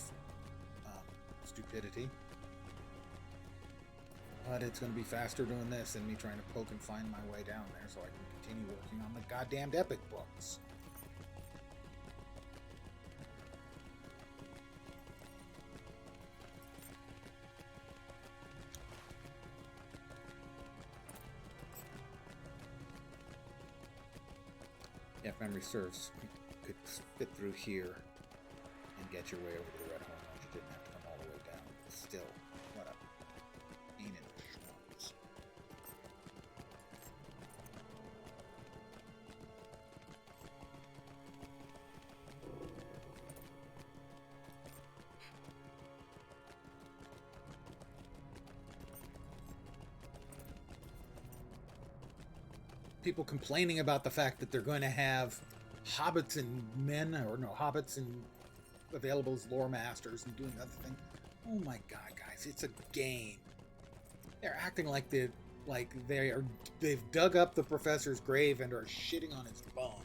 stupidity. But it's going to be faster doing this than me trying to poke and find my way down there so I can continue working on the goddamned epic books. Yeah, if memory serves, you could fit through here and get your way over to the Red Horn Lodge. You didn't have to come all the way down. But still, what a pain in the schwanz. People complaining about the fact that they're going to have hobbits and men, or no, hobbits and available as lore masters and doing other things. Oh my god, guys, it's a game. They're acting like they've dug up the professor's grave and are shitting on his bones.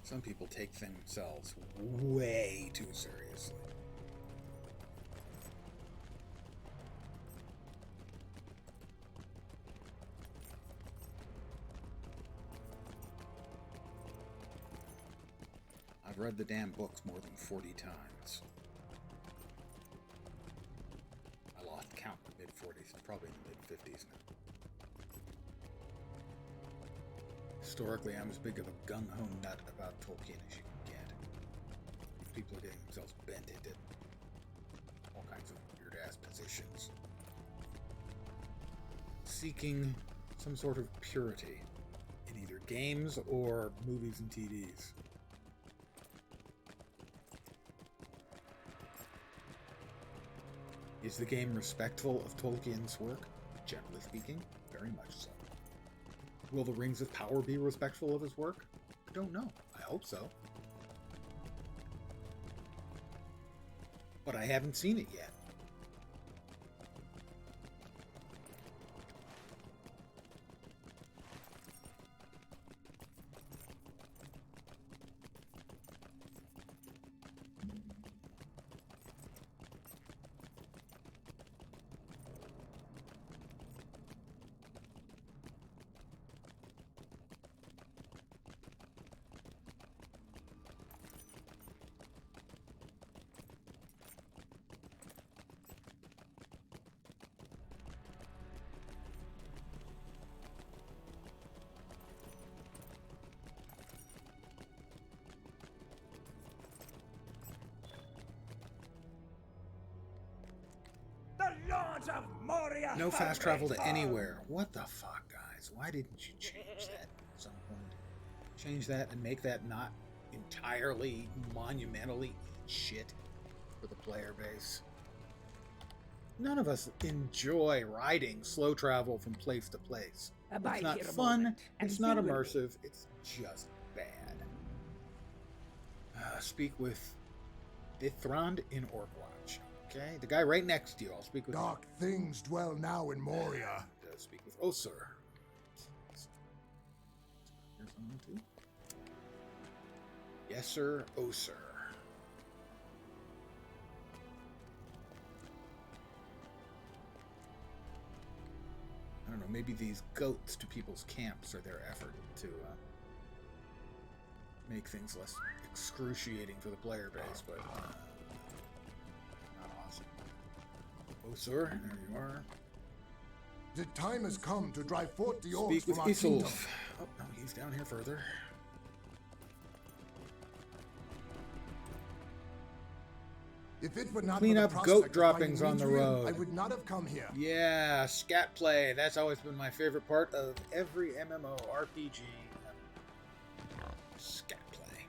Some people take themselves way too seriously. I've read the damn books more than 40 times. I lost count in the mid-40s. It's probably in the mid-50s now. Historically, I'm as big of a gung-ho nut about Tolkien as you can get. People are getting themselves bent into all kinds of weird-ass positions. Seeking some sort of purity in either games or movies and TVs. Is the game respectful of Tolkien's work? Generally speaking, very much so. Will the Rings of Power be respectful of his work? I don't know. I hope so. But I haven't seen it yet. The Lords of Moria. No fast have travel to returned. anywhere. What the fuck, guys? Why didn't you change that at some point? Change that and make that not entirely monumentally shit for the player base. None of us enjoy riding slow travel from place to place. Abide It's not here a fun, moment, and it's not you will- immersive, it's just bad. Speak with Ithrond in Orkwatch. Okay? The guy right next to you. I'll speak with him. Dark things dwell now in Moria. Speak with Osir. Here's someone too. Yes, sir, Osir. I don't know, maybe these goats to people's camps are their effort to make things less excruciating for the player base, but not awesome. Osir, there you are. The time has come to drive forth the orcs Speak with from our kingdom. Isolf. Oh, no, he's down here further. If it were not Clean for the up prospect goat of droppings finding on the Midriel, road. I would not have come here. Yeah, scat play. That's always been my favorite part of every MMO RPG. Scat play.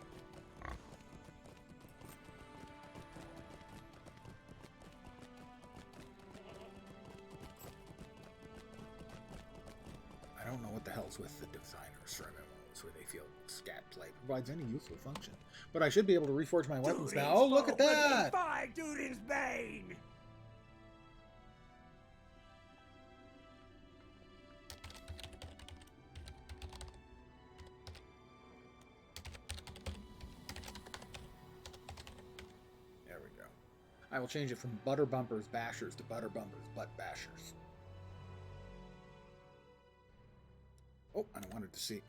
I don't know what the hell's with the designers for MMOs where they feel scat play provides any useful function. But I should be able to reforge my weapons now. Oh, look at that! Defy Durin's bane. There we go. I will change it from Butter Bumpers Bashers to Butter Bumpers Butt Bashers. Oh, I wanted to see.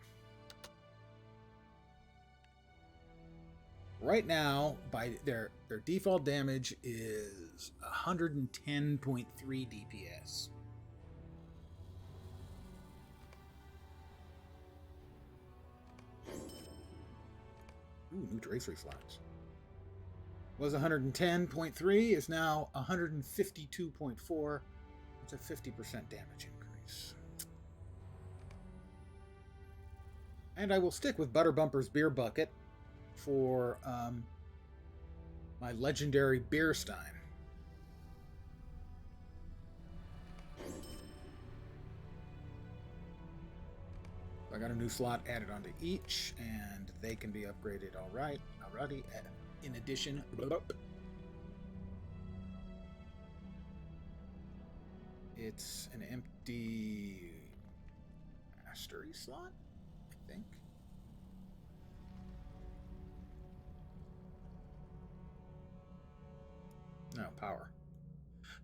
Right now, by their default damage is 110.3 DPS. Ooh, new tracery slots. Was 110.3, is now 152.4. That's a 50% damage increase. And I will stick with Butter Bumper's Beer Bucket for my legendary beer stein. I got a new slot added onto each, and they can be upgraded already. In addition, it's an empty mastery slot, I think. No, power.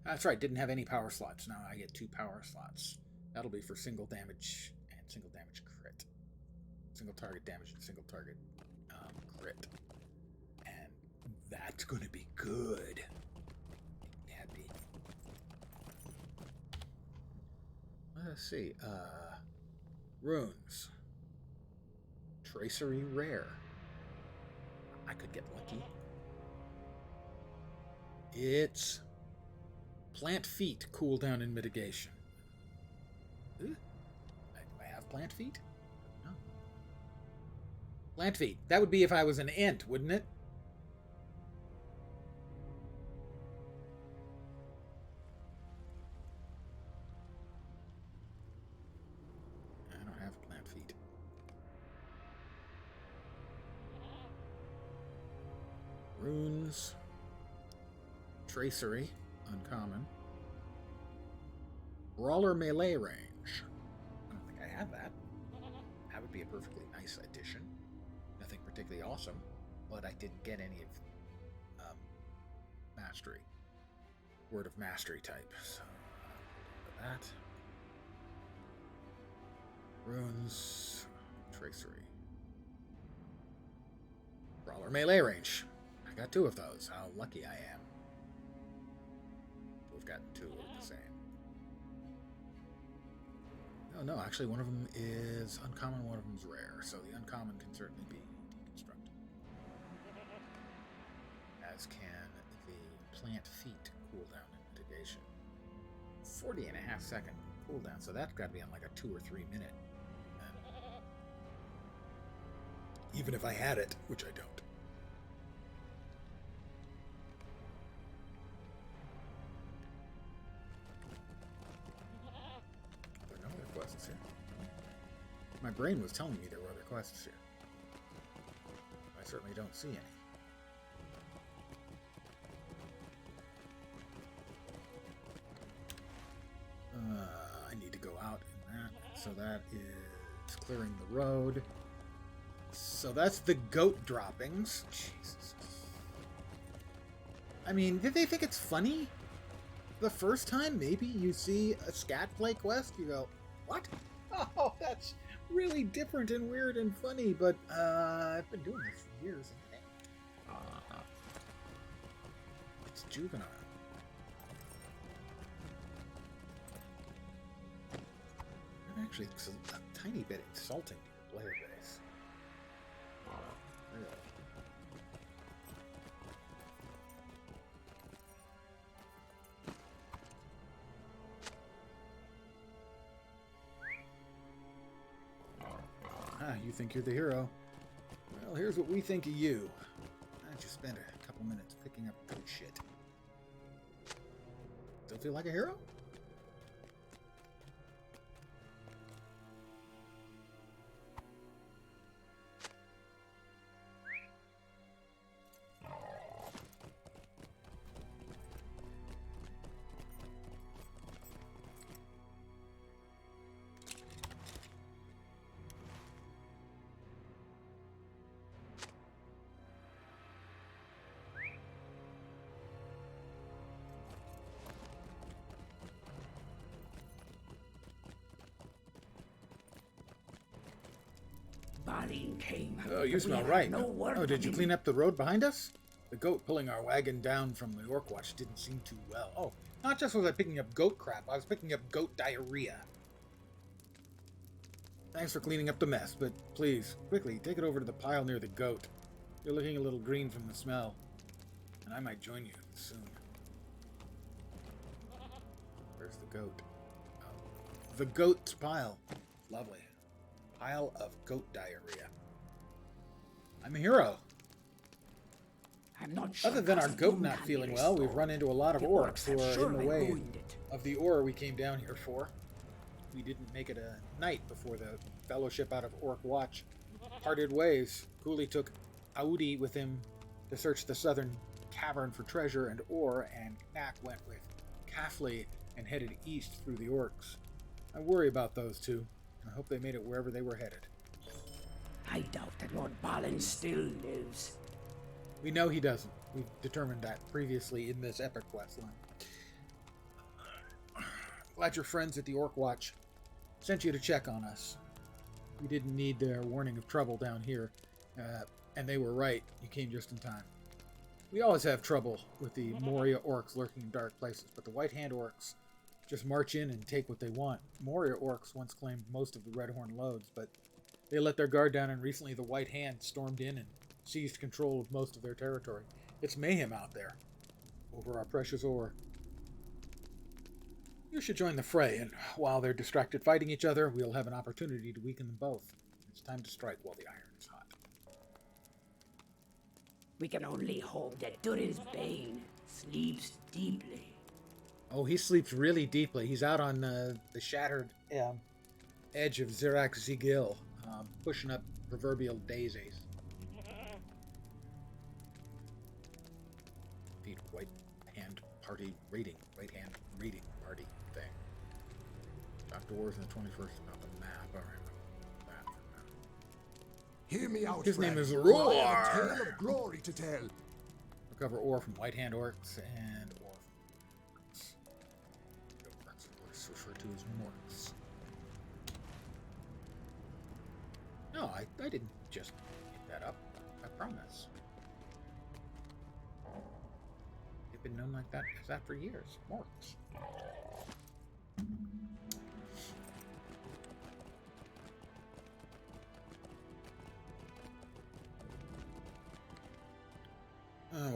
That's right, didn't have any power slots. Now I get 2 power slots. That'll be for single damage and single damage crit. Single target damage and single target crit. And that's gonna be good. Happy. Let's see. Runes. Tracery rare. I could get lucky. It's plant feet, cooldown and mitigation. I have plant feet? No. Plant feet. That would be if I was an ant, wouldn't it? I don't have plant feet. Runes. Tracery, uncommon. Brawler melee range. I don't think I have that. That would be a perfectly nice addition. Nothing particularly awesome, but I didn't get any of mastery. Word of mastery type. So that. Runes, tracery. Brawler melee range. I got 2 of those. How lucky I am. We've gotten 2 of the same. Oh no, actually one of them is uncommon, one of them is rare, so the uncommon can certainly be deconstructed. As can the plant feet cooldown and mitigation. 40.5 second cooldown, so that's got to be on like a 2 or 3 minute. Even if I had it, which I don't. Here. My brain was telling me there were other quests here. I certainly don't see any. I need to go out in that. So that is clearing the road. So that's the goat droppings. Jesus. I mean, did they think it's funny? The first time maybe you see a scat play quest, you go, what? Oh, that's really different and weird and funny, but I've been doing this for years. It's juvenile. I'm actually a tiny bit insulting to your player base. Really. You think you're the hero. Well, here's what we think of you. I just spent a couple minutes picking up good shit. Still feel like a hero? Came. Oh, you smell right. Oh, did you clean up the road behind us? The goat pulling our wagon down from the Orc Watch didn't seem too well. Oh, not just was I picking up goat crap, I was picking up goat diarrhea. Thanks for cleaning up the mess, but please, quickly, take it over to the pile near the goat. You're looking a little green from the smell, and I might join you soon. Where's the goat? Oh, the goat's pile. Lovely. Pile of goat diarrhea. I'm a hero. I'm not sure. Other than our goat not feeling well, we've run into a lot of orcs who are in the way of the ore we came down here for. We didn't make it a night before the Fellowship out of Orc Watch parted ways. Cooley took Audi with him to search the southern cavern for treasure and ore, and Knack went with Kafley and headed east through the orcs. I worry about those two. I hope they made it wherever they were headed. I doubt that Lord Balin still lives. We know he doesn't, We've determined that previously in this epic quest line. Glad your friends at the Orc Watch sent you to check on us. We didn't need their warning of trouble down here, and they were right. You came just in time. We always have trouble with the Moria orcs lurking in dark places, but the White Hand orcs just march in and take what they want. Moria orcs once claimed most of the Redhorn loads, but they let their guard down, and recently the White Hand stormed in and seized control of most of their territory. It's mayhem out there over our precious ore. You should join the fray, and while they're distracted fighting each other, we'll have an opportunity to weaken them both. It's time to strike while the iron is hot. We can only hope that Durin's Bane sleeps deeply. Oh, he sleeps really deeply. He's out on the shattered edge of Zirak Zigil, pushing up proverbial daisies. Indeed, White Hand Party raiding. White Hand raiding party thing. Dr. Wars in the 21st about the map. All right. Hear me out, His friend, name is for Roar. I have a tale of glory to tell. Recover ore from White Hand orcs and ore from orcs. Orcs referred to as morts. No, I didn't just get that up. I promise. They've been known like that as that for years. Morts.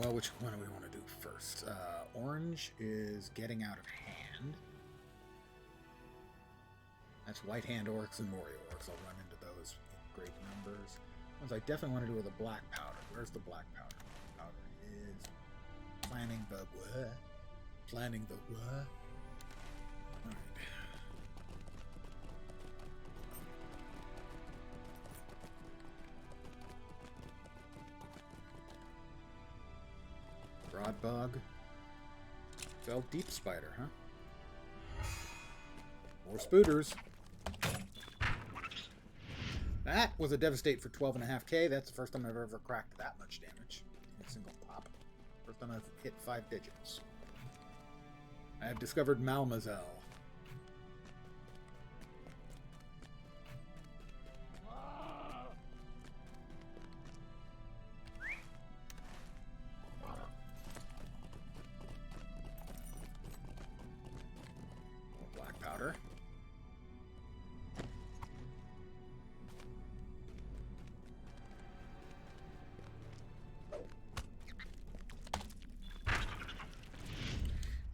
Well, which one do we want to do first? Orange is getting out of hand. That's White Hand orcs and Moria orcs. I'll run into those in great numbers. Ones I definitely want to do with the black powder. Where's the black powder? Powder is planning the what? Planning the what? Alright. Broadbog. Fell Deep Spider, huh? More spooters. That was a devastate for 12.5k. That's the first time I've ever cracked that much damage in a single pop. First time I've hit 5 digits. I have discovered Malmazel. Black powder.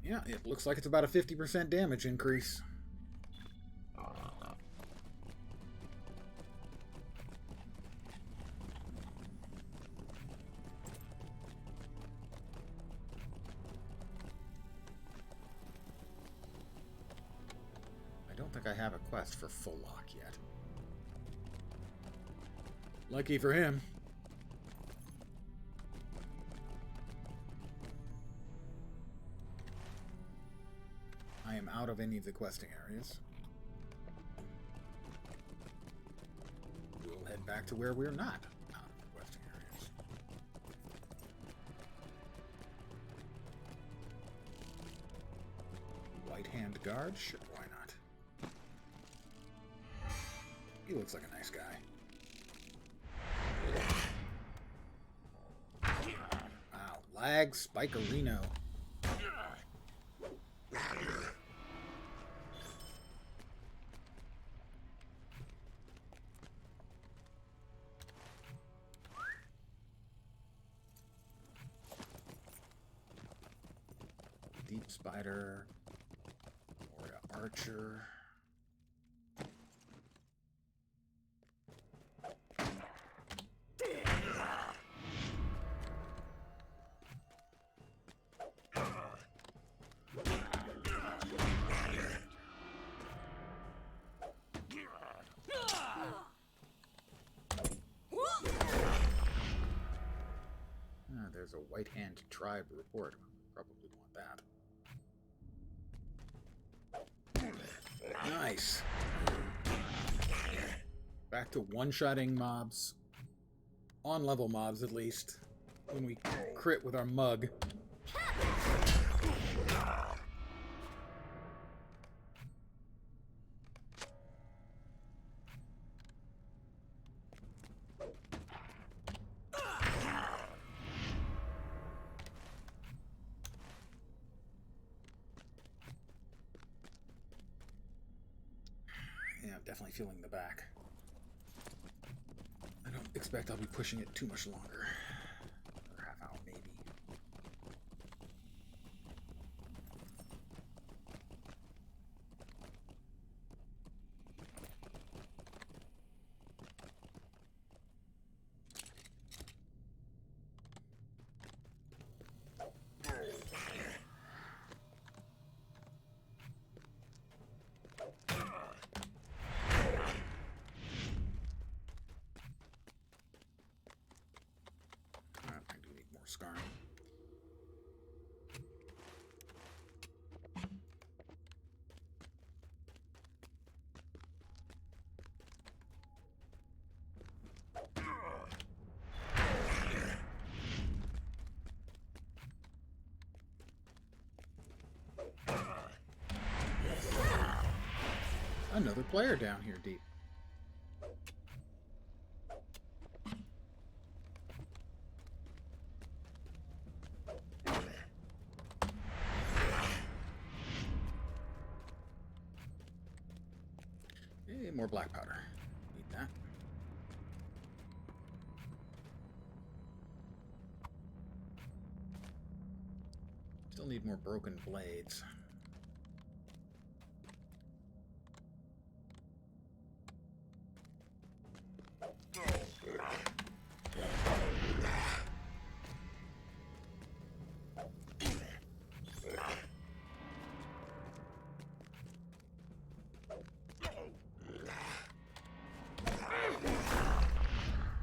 Yeah, it looks like it's about a 50% damage increase. I don't think I have a quest for full lock yet. Lucky for him. I am out of any of the questing areas. We'll head back to where we're not out of the questing areas. White Hand Guard? Sure, why not? He looks like a nice guy. Wow, Lag Spikerino. Deep Spider, or Archer. There's a White Hand tribe report. Probably want that. Nice. Back to one-shotting mobs. On-level mobs, at least. when we crit with our mug. Yeah, I'm definitely feeling the back. I don't expect I'll be pushing it too much longer. Or half hour, maybe. I do need more scarring. Another player down here deep. Hey, more black powder. Need that. Still need more broken blades.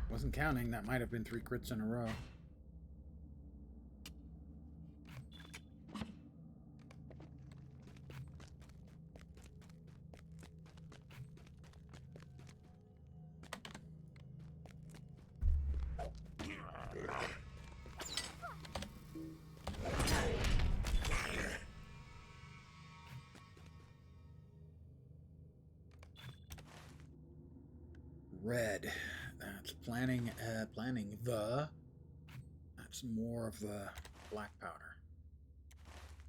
Wasn't counting, that might have been 3 crits in a row. Red. That's planning the. That's more of the black powder.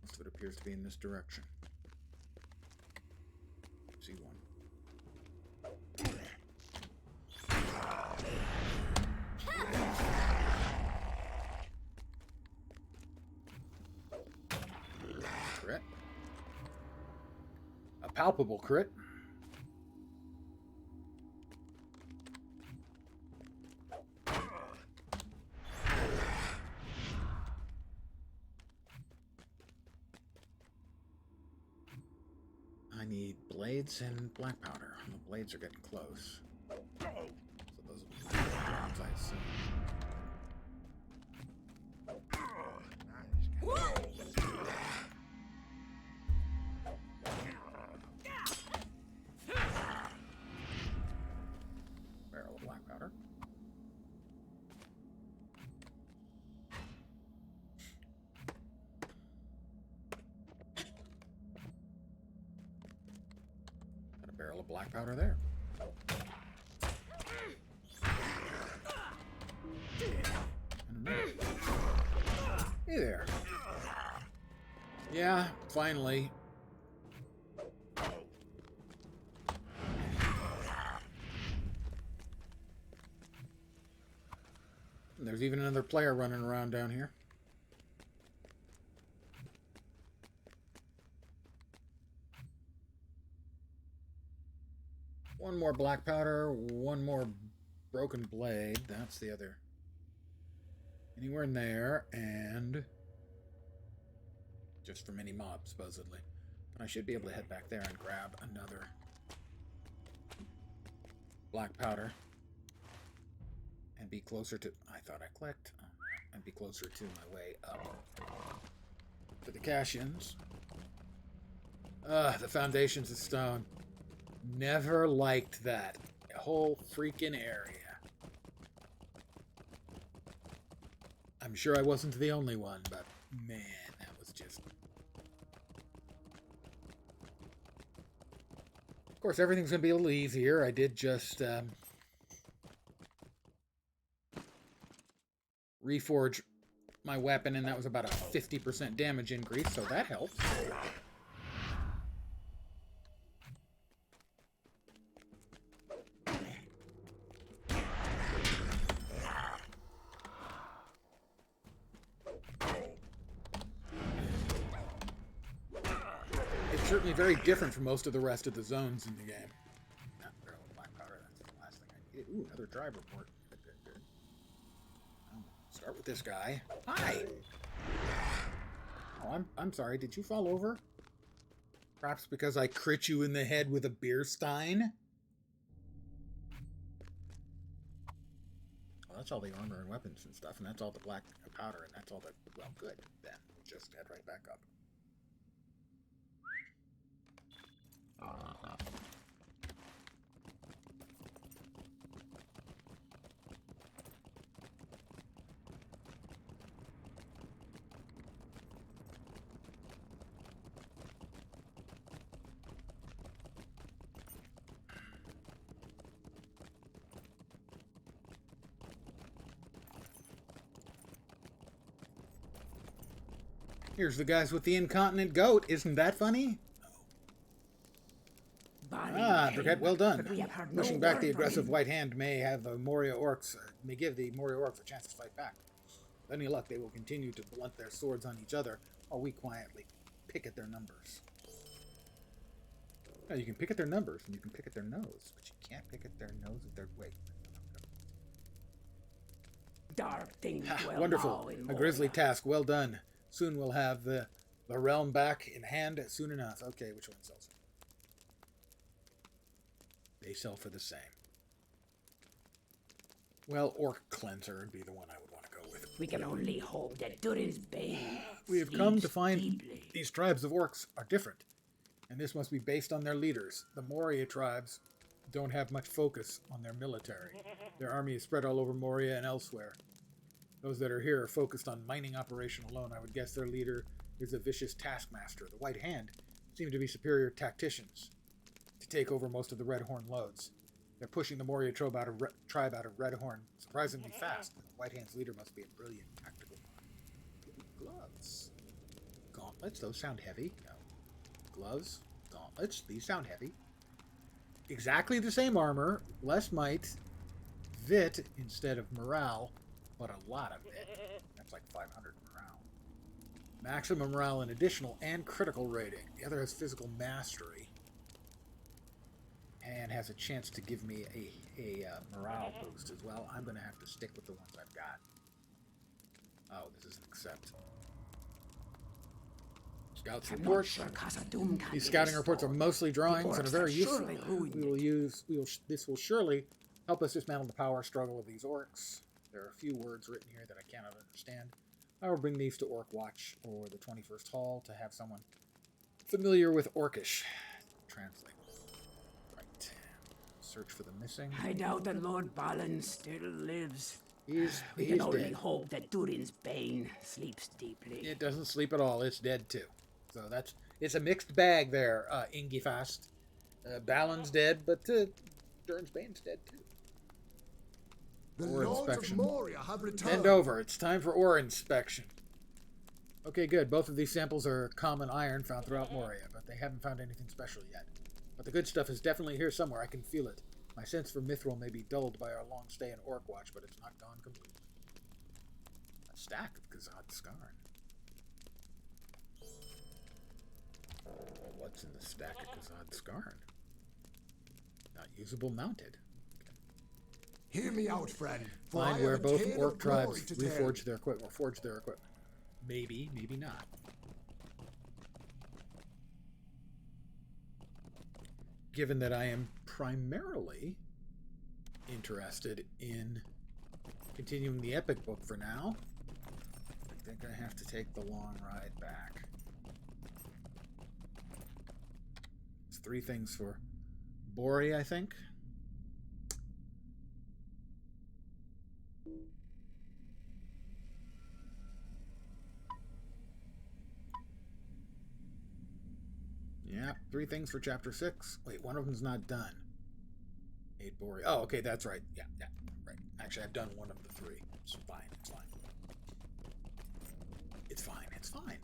Most of it appears to be in this direction. See one. Crit. A palpable crit. I need blades and black powder. The blades are getting close. So those will be the ones I assume. Barrel of black powder. Barrel of black powder there. Hey there. Yeah, finally. There's even another player running around down here. One more black powder, one more broken blade. That's the other. Anywhere in there, and just from any mob, supposedly. But I should be able to head back there and grab another black powder. And be closer to... I thought I clicked. And be closer to my way up. To the cash-ins. The foundations of stone. Never liked that whole freaking area. I'm I'm sure I wasn't the only one, but man, that was just... Of course, everything's going to be a little easier. I did just reforge my weapon, and that was about a 50% damage increase, so that helps. It's certainly very different from most of the rest of the zones in the game. Not barrel of black powder, that's the last thing I needed. Ooh, another tribe report. Good, good, good. Start with this guy. Hi! Oh, I'm sorry, did you fall over? Perhaps because I crit you in the head with a beer stein? Well, that's all the armor and weapons and stuff, and that's all the black powder, and that's all the... Well, good, then. Just head right back up. Here's the guys with the incontinent goat. Isn't that funny? Ah, Briquette, well done. Pushing back the aggressive white hand may give the Moria orcs a chance to fight back. With any luck, they will continue to blunt their swords on each other, while we quietly pick at their numbers. Now, you can pick at their numbers, and you can pick at their nose, but you can't pick at their nose at their weight. Dark things dwell Wonderful. now in A grisly Moria. task. Well done. Soon we'll have the realm back in hand soon enough. Okay, which one sells? They sell for the same. Well, Orc Cleanser would be the one I would want to go with. We can only hope that Durin's bane We have come to sleeps find deeply. these tribes of orcs are different, and this must be based on their leaders. The Moria tribes don't have much focus on their military. Their army is spread all over Moria and elsewhere. Those that are here are focused on mining operation alone. I would guess their leader is a vicious taskmaster. The White Hand seem to be superior tacticians to take over most of the Redhorn loads. They're pushing the Moria tribe out of Redhorn surprisingly fast. The White Hand's leader must be a brilliant tactical mind. Gloves. Gauntlets, those sound heavy. No. Gloves, gauntlets, these sound heavy. Exactly the same armor, less might, vit instead of morale, but a lot of it. That's like 500 morale. Maximum morale and additional and critical rating. The other has physical mastery. And has a chance to give me a morale boost as well. I'm going to have to stick with the ones I've got. Oh, this is an accept. Scouts report. These scouting reports are mostly drawings and are very useful. This will surely help us dismantle the power struggle of these orcs. There are a few words written here that I cannot understand. I will bring these to Orc Watch or the 21st Hall to have someone familiar with Orcish translate. Right. Search for the missing. I doubt that Lord Balin still lives. He's We can only dead. hope that Durin's bane sleeps deeply. It doesn't sleep at all. It's dead too. So it's a mixed bag there, Ingifast. Balin's dead, but Durin's Bane's dead too. The Ore Lords inspection. of Moria have returned. Bend over. It's time for ore inspection. Okay, good. Both of these samples are common iron found throughout Moria, but they haven't found anything special yet. But the good stuff is definitely here somewhere. I can feel it. My sense for mithril may be dulled by our long stay in Orc Watch, but it's not gone completely. A stack of Gazad Skarn. What's in the stack of Gazad Skarn? Not usable mounted. Hear me out, friend. for I Find have where a both tale orc of glory tribes to tell. reforge their equipment, or forge their equipment. Maybe, maybe not. Given that I am primarily interested in continuing the epic book for now, I think I have to take the long ride back. It's 3 things for Bori, I think. Yeah, 3 things for chapter 6. Wait, one of them's not done. 8 Boreal. Oh, okay, that's right. Yeah, right. Actually, I've done one of the 3. It's fine. It's fine. It's fine. It's fine.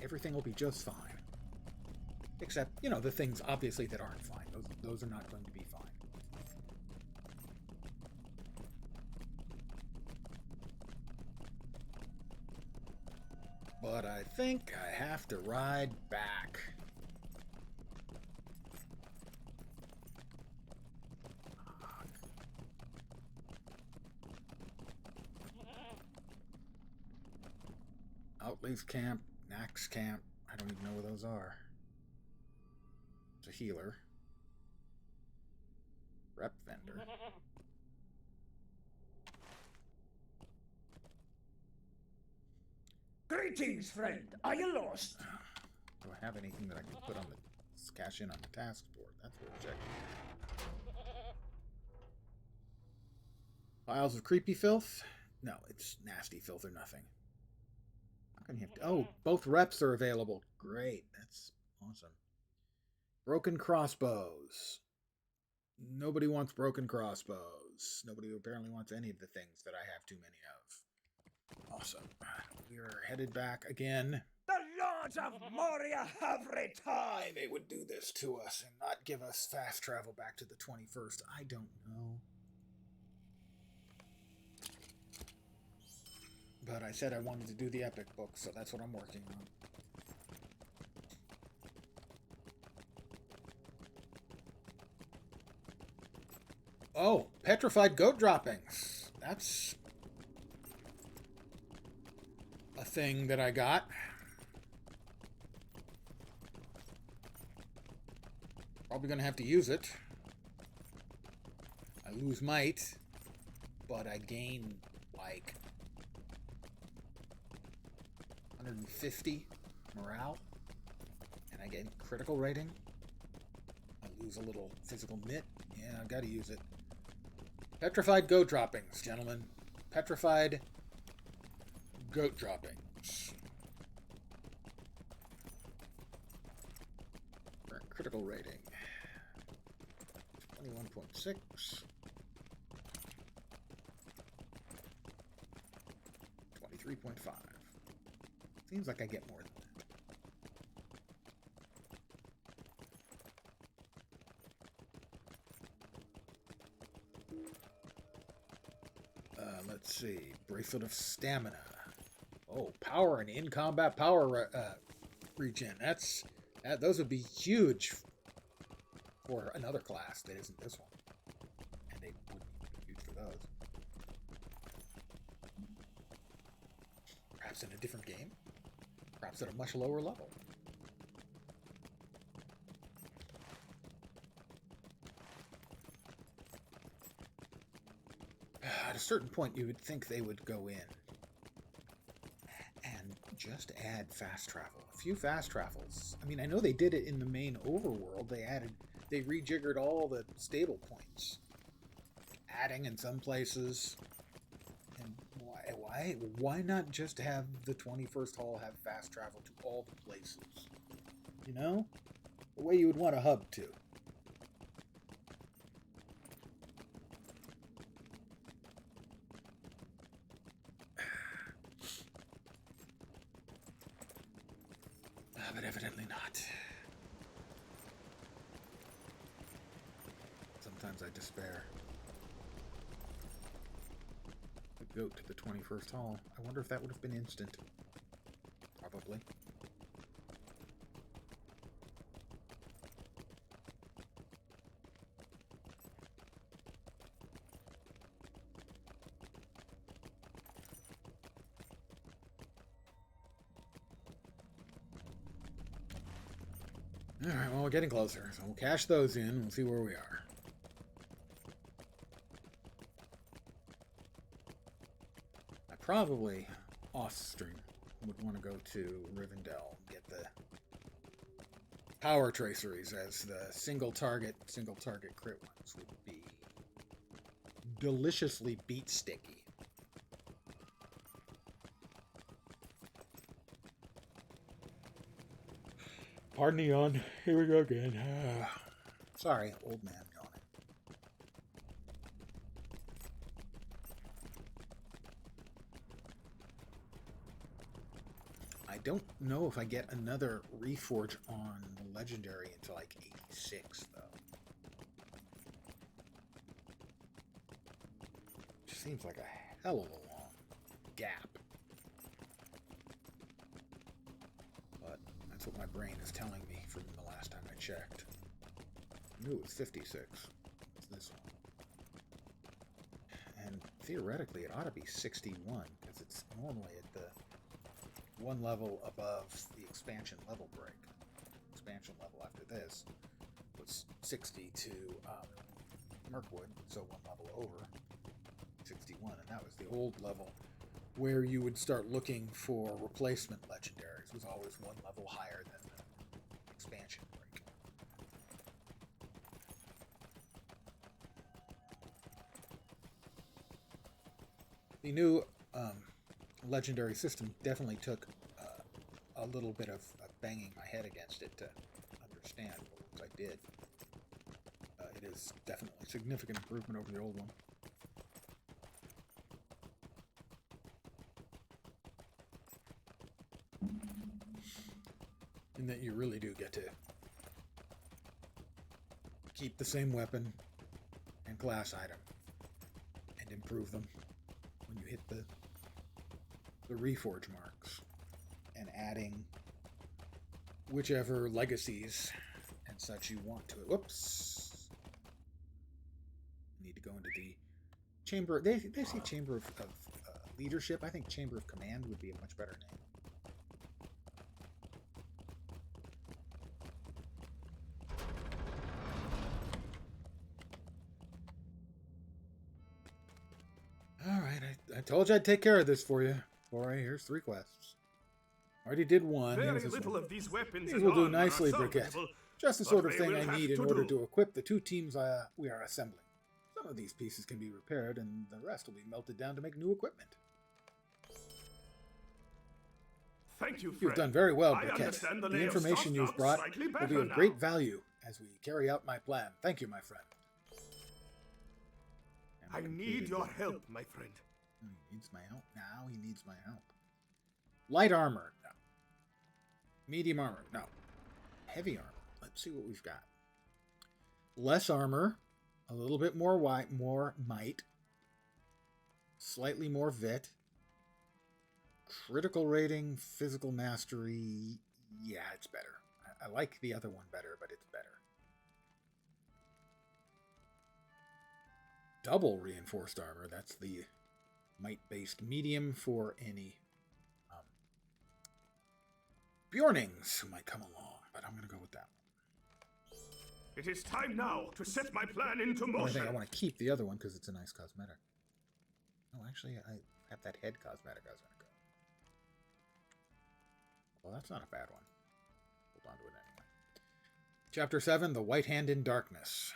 Everything will be just fine. Except, you know, the things obviously that aren't fine. Those are not going to be fine. But I think I have to ride back. Outleaf Camp, Nax Camp. I don't even know where those are. It's a healer. Rep vendor. Greetings, friend. Are you lost? Do I have anything that I can put on the cash in on the task board? That's worth checking. Piles of creepy filth? No, it's nasty filth or nothing. How can you have to... Oh, both reps are available. Great. That's awesome. Broken crossbows. Nobody wants broken crossbows. Nobody apparently wants any of the things that I have too many of. Awesome. We're headed back again. The Lords of Moria have Why returned! they would do this to us and not give us fast travel back to the 21st, I don't know. But I said I wanted to do the epic book, so that's what I'm working on. Oh, petrified goat droppings. That's a thing that I got. Probably gonna have to use it. I lose might, but I gain like 150 morale, and I get critical rating. I lose a little physical nit. Yeah, I've got to use it. Petrified goat droppings, gentlemen. Petrified goat droppings. Current critical rating 21.6. 23.5. Seems like I get more than that. Let's see. Bracelet of Stamina. Oh, power and in-combat power regen. Those would be huge for another class that isn't this one. And they wouldn't be huge for those. Perhaps in a different game. Perhaps at a much lower level. At a certain point, you would think they would go in and just add fast travel. A few fast travels. I mean, I know they did it in the main overworld. They rejiggered all the stable points. Adding in some places. And why not just have the 21st Hall have fast travel to all the places? You know? The way you would want a hub to. But evidently not. Sometimes I despair. The goat to the 21st Hall. I wonder if that would have been instant. Probably. Alright, well, we're getting closer, so we'll cash those in and we'll see where we are. I probably, off-stream, would want to go to Rivendell and get the power traceries, as the single target crit ones would be deliciously beat sticky. Pardon the yawn. Here we go again. Sorry, old man yawning. I don't know if I get another reforge on the legendary until like 86, though. Which seems like a hell of a long gap. But that's what my brain is telling me from the last time I checked. I knew it was 56. It's this one. And theoretically, it ought to be 61, because it's normally at the one level above the expansion level break. Expansion level after this was 60 to Mirkwood, so one level over 61, and that was the old level where you would start looking for replacement legendaries. It was always one level higher than the expansion break. The new legendary system definitely took a little bit of banging my head against it to understand, but once I did, it is definitely a significant improvement over the old one. In that you really do get to keep the same weapon and class item and improve them when you hit the reforge marks, and adding whichever legacies and such you want to it. Whoops. I need to go into the chamber. They say chamber of leadership. I think chamber of command would be a much better name. Alright, I told you I'd take care of this for you. Alright, here's 3 quests. Already did one. Very Here's this little one. of these weapons These will do and armor are nicely, Briquette. salvageable, Just the but sort of they thing will I have need in to order do. to equip the 2 teams we are assembling. Some of these pieces can be repaired, and the rest will be melted down to make new equipment. Thank you, You've friend. done very well, I Briquette. understand the The lay of information you've Stockstock brought slightly will be better of now. great value as we carry out my plan. Thank you, my friend. I need your help, my friend. He needs my help. Now he needs my help. Light armor. No. Medium armor. No. Heavy armor. Let's see what we've got. Less armor. A little bit more more might. Slightly more vit. Critical rating. Physical mastery. Yeah, it's better. I like the other one better, but it's better. Double reinforced armor. That's the might-based medium for any Bjornings who might come along, but I'm going to go with that one. It is time now to set my plan into I motion. think I want to keep the other one because it's a nice cosmetic. Oh, actually, I have that head cosmetic I was going to go. Well, that's not a bad one. Hold on to it anyway. Chapter 7, The White Hand in Darkness.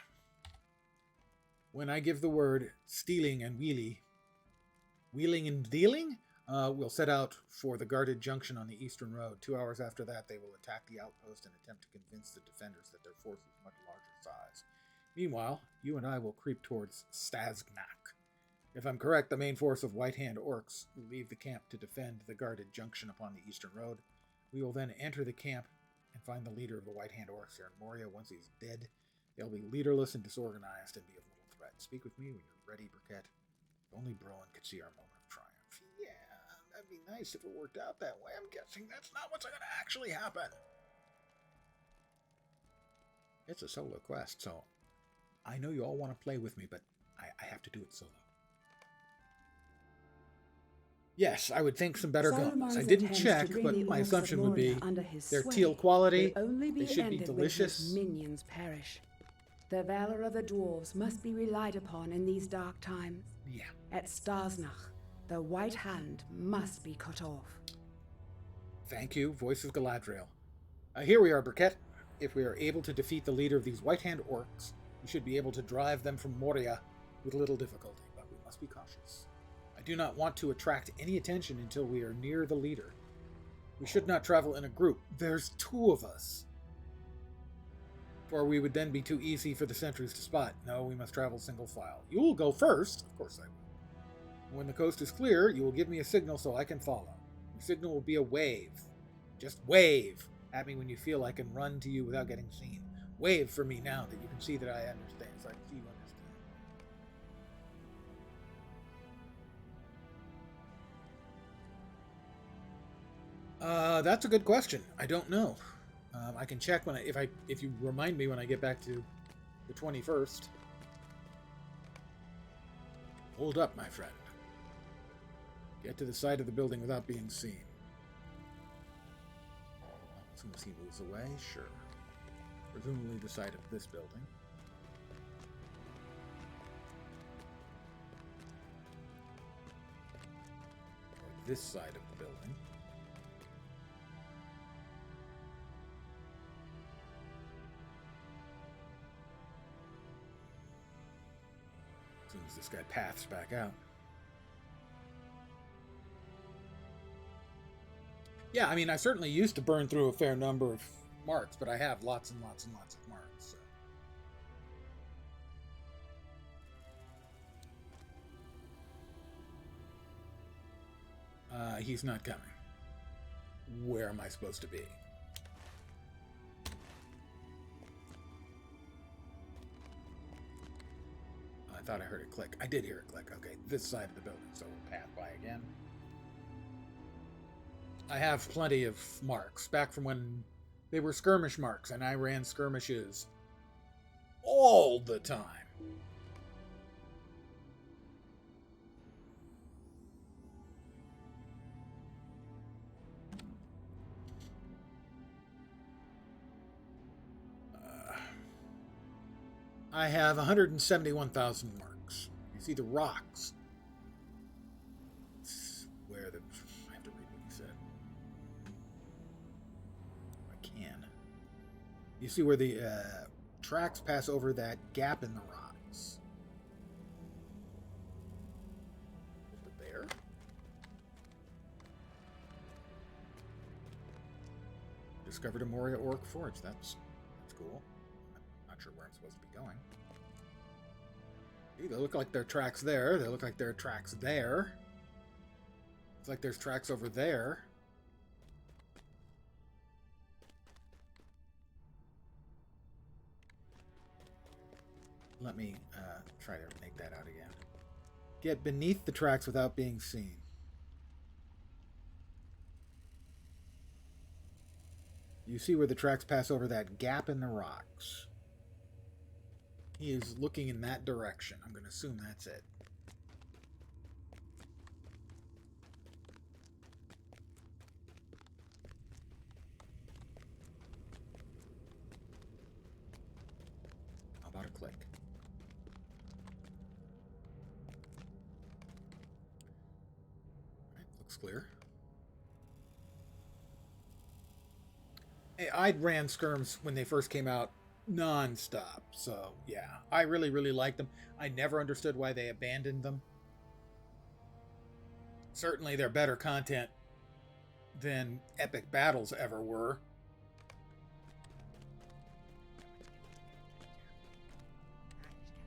When I give the word stealing and wheeling and dealing, we'll set out for the guarded junction on the eastern road. 2 hours after that, they will attack the outpost and attempt to convince the defenders that their force is much larger size. Meanwhile, you and I will creep towards Stazgnak. If I'm correct, the main force of White Hand orcs will leave the camp to defend the guarded junction upon the eastern road. We will then enter the camp and find the leader of the White Hand orcs here in Moria. Once he's dead, they'll be leaderless and disorganized and be of little threat. Speak with me when you're ready, Briquette. If only Broen could see our moment of triumph. Yeah, that'd be nice if it worked out that way. I'm guessing that's not what's going to actually happen. It's a solo quest, so I know you all want to play with me, but I have to do it solo. Yes, I would think some better guns. I didn't check, but my assumption would be they're teal quality, they should be delicious. Minions perish. The valor of the dwarves must be relied upon in these dark times. Yeah. At Starsnach, the White Hand must be cut off. Thank you, Voice of Galadriel. Here we are, Briquette. If we are able to defeat the leader of these White Hand orcs, we should be able to drive them from Moria with little difficulty, but we must be cautious. I do not want to attract any attention until we are near the leader. We should not travel in a group. There's 2 of us. For we would then be too easy for the sentries to spot. No, we must travel single file. You will go first. Of course I will. When the coast is clear, you will give me a signal so I can follow. The signal will be a wave. Just wave at me when you feel I can run to you without getting seen. Wave for me now that you can see that I understand, so I can see you understand. That's a good question. I don't know. I can check when if you remind me when I get back to the 21st. Hold up, my friend. Get to the side of the building without being seen. As soon as he moves away, sure. Presumably the side of this building. Or this side of the building. As soon as this guy paths back out. Yeah, I mean, I certainly used to burn through a fair number of marks, but I have lots and lots and lots of marks. So. He's not coming. Where am I supposed to be? I thought I heard it click. I did hear it click. Okay, this side of the building, so we'll path by again. I have plenty of marks, back from when they were skirmish marks, and I ran skirmishes all the time. I have 171,000 marks. You see the rocks. It's where the... I have to read what he said. I can. You see where the tracks pass over that gap in the rocks. Over there. Discovered a Moria Orc Forge. That's cool. Not sure where I'm supposed to be going. They look like there are tracks there. They look like there are tracks there. It's like there's tracks over there. Let me try to make that out again. Get beneath the tracks without being seen. You see where the tracks pass over that gap in the rocks. He is looking in that direction. I'm going to assume that's it. How about a click? All right, looks clear. Hey, I ran skirms when they first came out non-stop, so yeah, I really liked them. I never understood why they abandoned them. Certainly they're better content than epic battles ever were.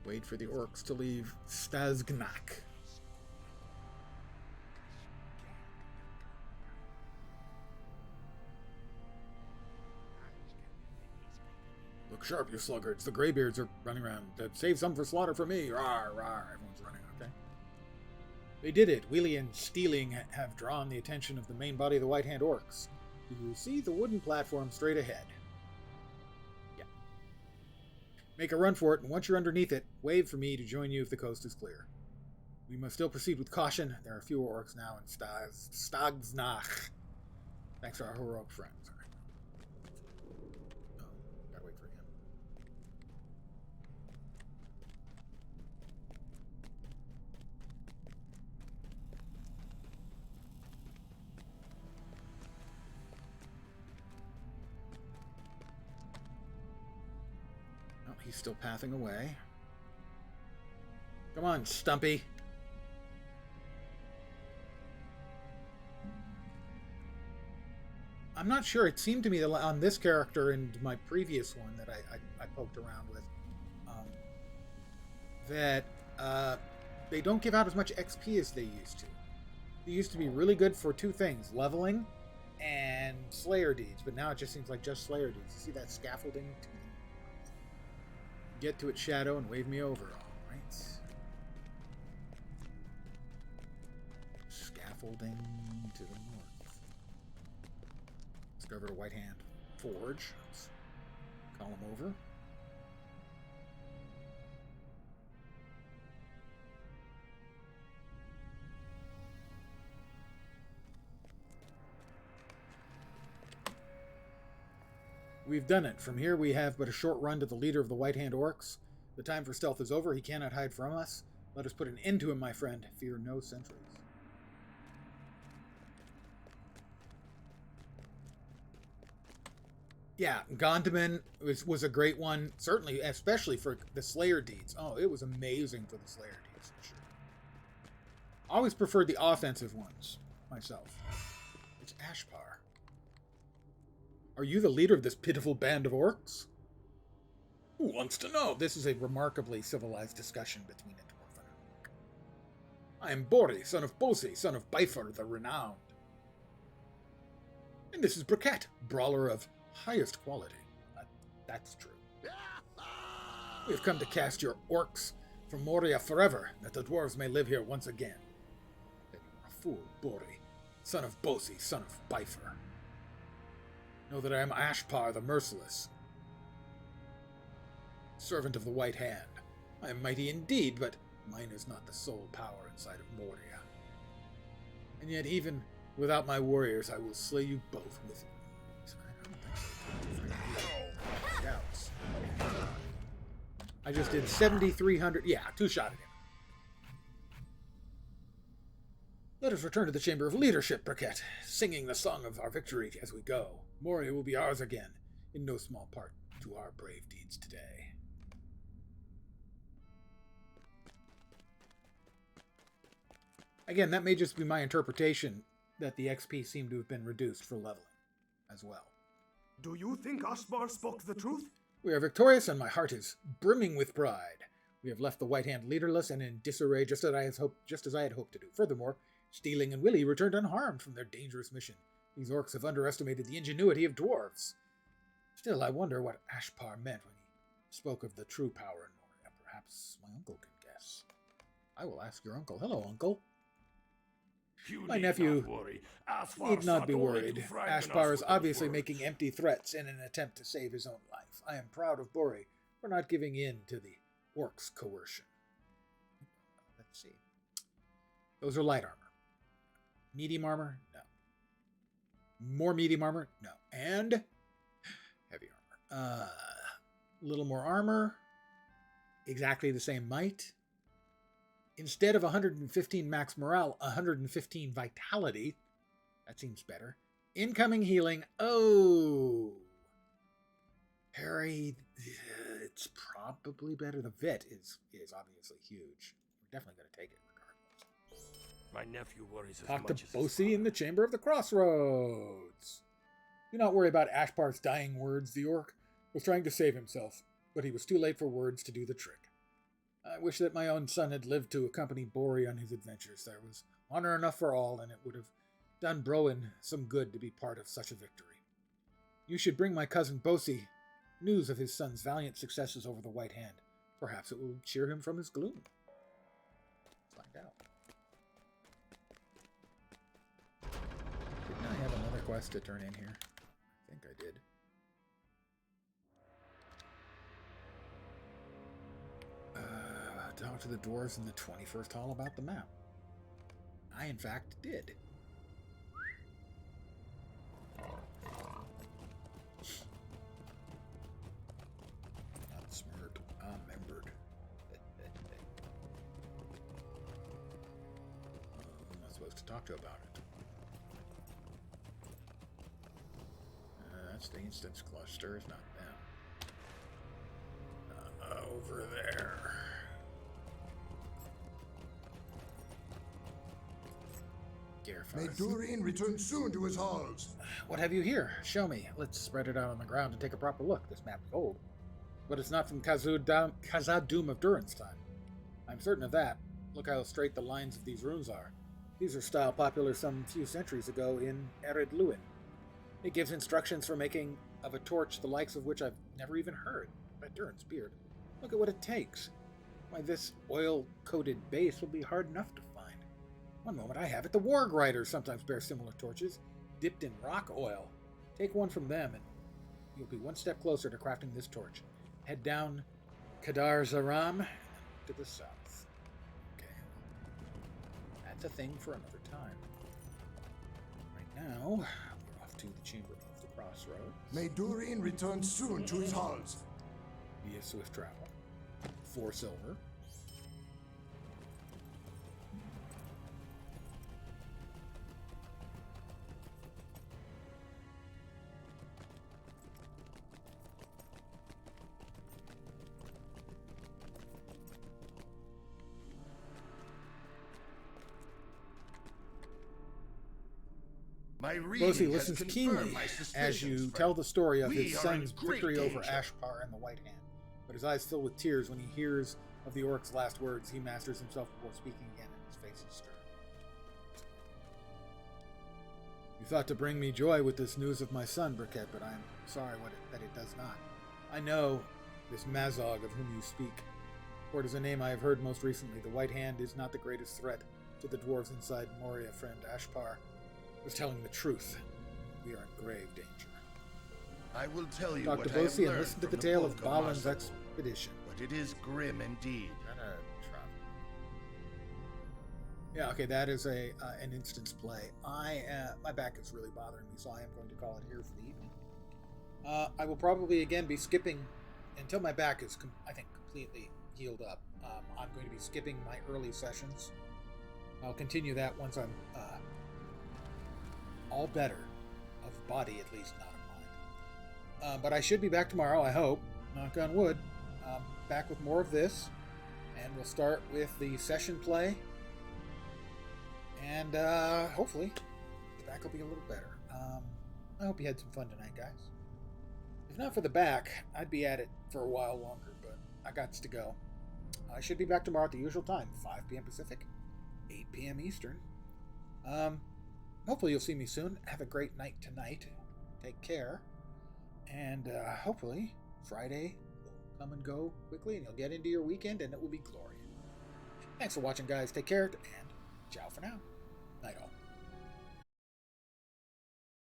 Wait for the orcs to leave Stazgnak. Look sharp, you sluggards. The graybeards are running around. Save some for slaughter for me. Rawr, rawr. Everyone's running, okay? They did it. Wheelie and Stealing have drawn the attention of the main body of the White Hand Orcs. You see the wooden platform straight ahead. Yeah. Make a run for it, and once you're underneath it, wave for me to join you if the coast is clear. We must still proceed with caution. There are fewer orcs now in Stagznach. Thanks to our heroic friends. He's still pathing away. Come on, Stumpy. I'm not sure. It seemed to me that on this character and my previous one that I poked around with, that they don't give out as much XP as they used to. They used to be really good for two things, leveling and Slayer deeds, but now it just seems like just Slayer deeds. You see that scaffolding? Get to its shadow and wave me over. All right. Scaffolding to the north. Discovered a White Hand forge. Let's call him over. We've done it. From here we have but a short run to the leader of the White Hand Orcs. The time for stealth is over. He cannot hide from us. Let us put an end to him, my friend. Fear no sentries. Yeah, Gondaman was a great one. Certainly, especially for the Slayer deeds. Oh, it was amazing for the Slayer deeds, for sure. Always preferred the offensive ones, myself. It's Ashpar. Are you the leader of this pitiful band of orcs? Who wants to know? This is a remarkably civilized discussion between a dwarf and an orc. I am Bori, son of Bosi, son of Bifur the Renowned. And this is Briquette, brawler of highest quality. That's true. We have come to cast your orcs from Moria forever, that the dwarves may live here once again. Then you are a fool, Bori, son of Bosi, son of Bifur. Know that I am Ashpar the Merciless, servant of the White Hand. I am mighty indeed, but mine is not the sole power inside of Moria. And yet, even without my warriors, I will slay you both with scouts. I just did 7,300. Yeah, two-shot at him. Let us return to the Chamber of Leadership, Briquette, singing the song of our victory as we go. Moria will be ours again, in no small part to our brave deeds today. Again, that may just be my interpretation that the XP seemed to have been reduced for leveling as well. Do you think Ashbar spoke the truth? We are victorious, and my heart is brimming with pride. We have left the White Hand leaderless and in disarray, just as I had hoped to do. Furthermore, Stealing and Willie returned unharmed from their dangerous mission. These orcs have underestimated the ingenuity of dwarves. Still, I wonder what Ashpar meant when he spoke of the true power in Moria. Perhaps my uncle can guess. I will ask your uncle. Hello, uncle. My nephew need not be worried. Ashpar is obviously making empty threats in an attempt to save his own life. I am proud of Bori for not giving in to the orcs' coercion. Let's see. Those are light armor. Medium armor? No. More medium armor? No. And heavy armor. Little more armor. Exactly the same might. Instead of 115 max morale, 115 vitality. That seems better. Incoming healing. Oh. Parry. It's probably better. The vet is obviously huge. We're definitely going to take it regardless. My nephew worries as Talk to much as Bosi in the Chamber of the Crossroads. Do not worry about Ashpar's dying words. The orc was trying to save himself, but he was too late for words to do the trick. I wish that my own son had lived to accompany Bori on his adventures. There was honor enough for all, and it would have done Broen some good to be part of such a victory. You should bring my cousin Bosi news of his son's valiant successes over the White Hand. Perhaps it will cheer him from his gloom. Let's find out. Didn't I have another quest to turn in here? I think I did. Talk to the dwarves in the 21st hall about the map. I, in fact, did. Not smart. Remembered. I'm not supposed to talk to about it. That's the instance cluster, it's not them. Over there. care, May Faris. Durin return soon to his halls. What have you here? Show me. Let's spread it out on the ground and take a proper look. This map is old, but it's not from Khazad-dûm of Durin's time. I'm certain of that. Look how straight the lines of these runes are. These are style popular some few centuries ago in Ered Luin. It gives instructions for making of a torch the likes of which I've never even heard. By Durin's beard. Look at what it takes. Why, this oil-coated base will be hard enough to find. One moment I have it. The Warg Riders sometimes bear similar torches, dipped in rock oil. Take one from them, and you'll be one step closer to crafting this torch. Head down Kadar Zaram to the south. Okay. That's a thing for another time. Right now, we're off to the Chamber of the Crossroads. May Durin return soon to his halls. Via swift travel. 4 silver. My reading Rosie has listens confirmed keenly my as suspicions, you friend. tell the story of We his are in son's great victory over danger. Ashpar and the White Hand. But his eyes fill with tears when he hears of the orc's last words. He masters himself before speaking again, and his face is stern. You thought to bring me joy with this news of my son, Briquette, but I am sorry that it does not. I know this Mazog of whom you speak, for it is a name I have heard most recently. The White Hand is not the greatest threat to the dwarves inside Moria. Friend Ashpar was telling the truth. We are in grave danger. I will tell you Dr. what I have Bosi, and learned listen to from the tale book of Balin's Marcel, expedition. but it is grim indeed. Yeah, okay, that is an instance play. My back is really bothering me, so I am going to call it here for the evening. I will probably again be skipping until my back is, I think, completely healed up. I'm going to be skipping my early sessions. I'll continue that once I'm all better, of body at least, not of mind. But I should be back tomorrow, I hope. Knock on wood. Back with more of this, and we'll start with the session play. And hopefully, the back will be a little better. I hope you had some fun tonight, guys. If not for the back, I'd be at it for a while longer, but I got to go. I should be back tomorrow at the usual time, 5 p.m. Pacific, 8 p.m. Eastern. Hopefully you'll see me soon. Have a great night tonight. Take care. And hopefully Friday will come and go quickly, and you'll get into your weekend, and it will be glorious. Thanks for watching, guys. Take care, and ciao for now. Night all.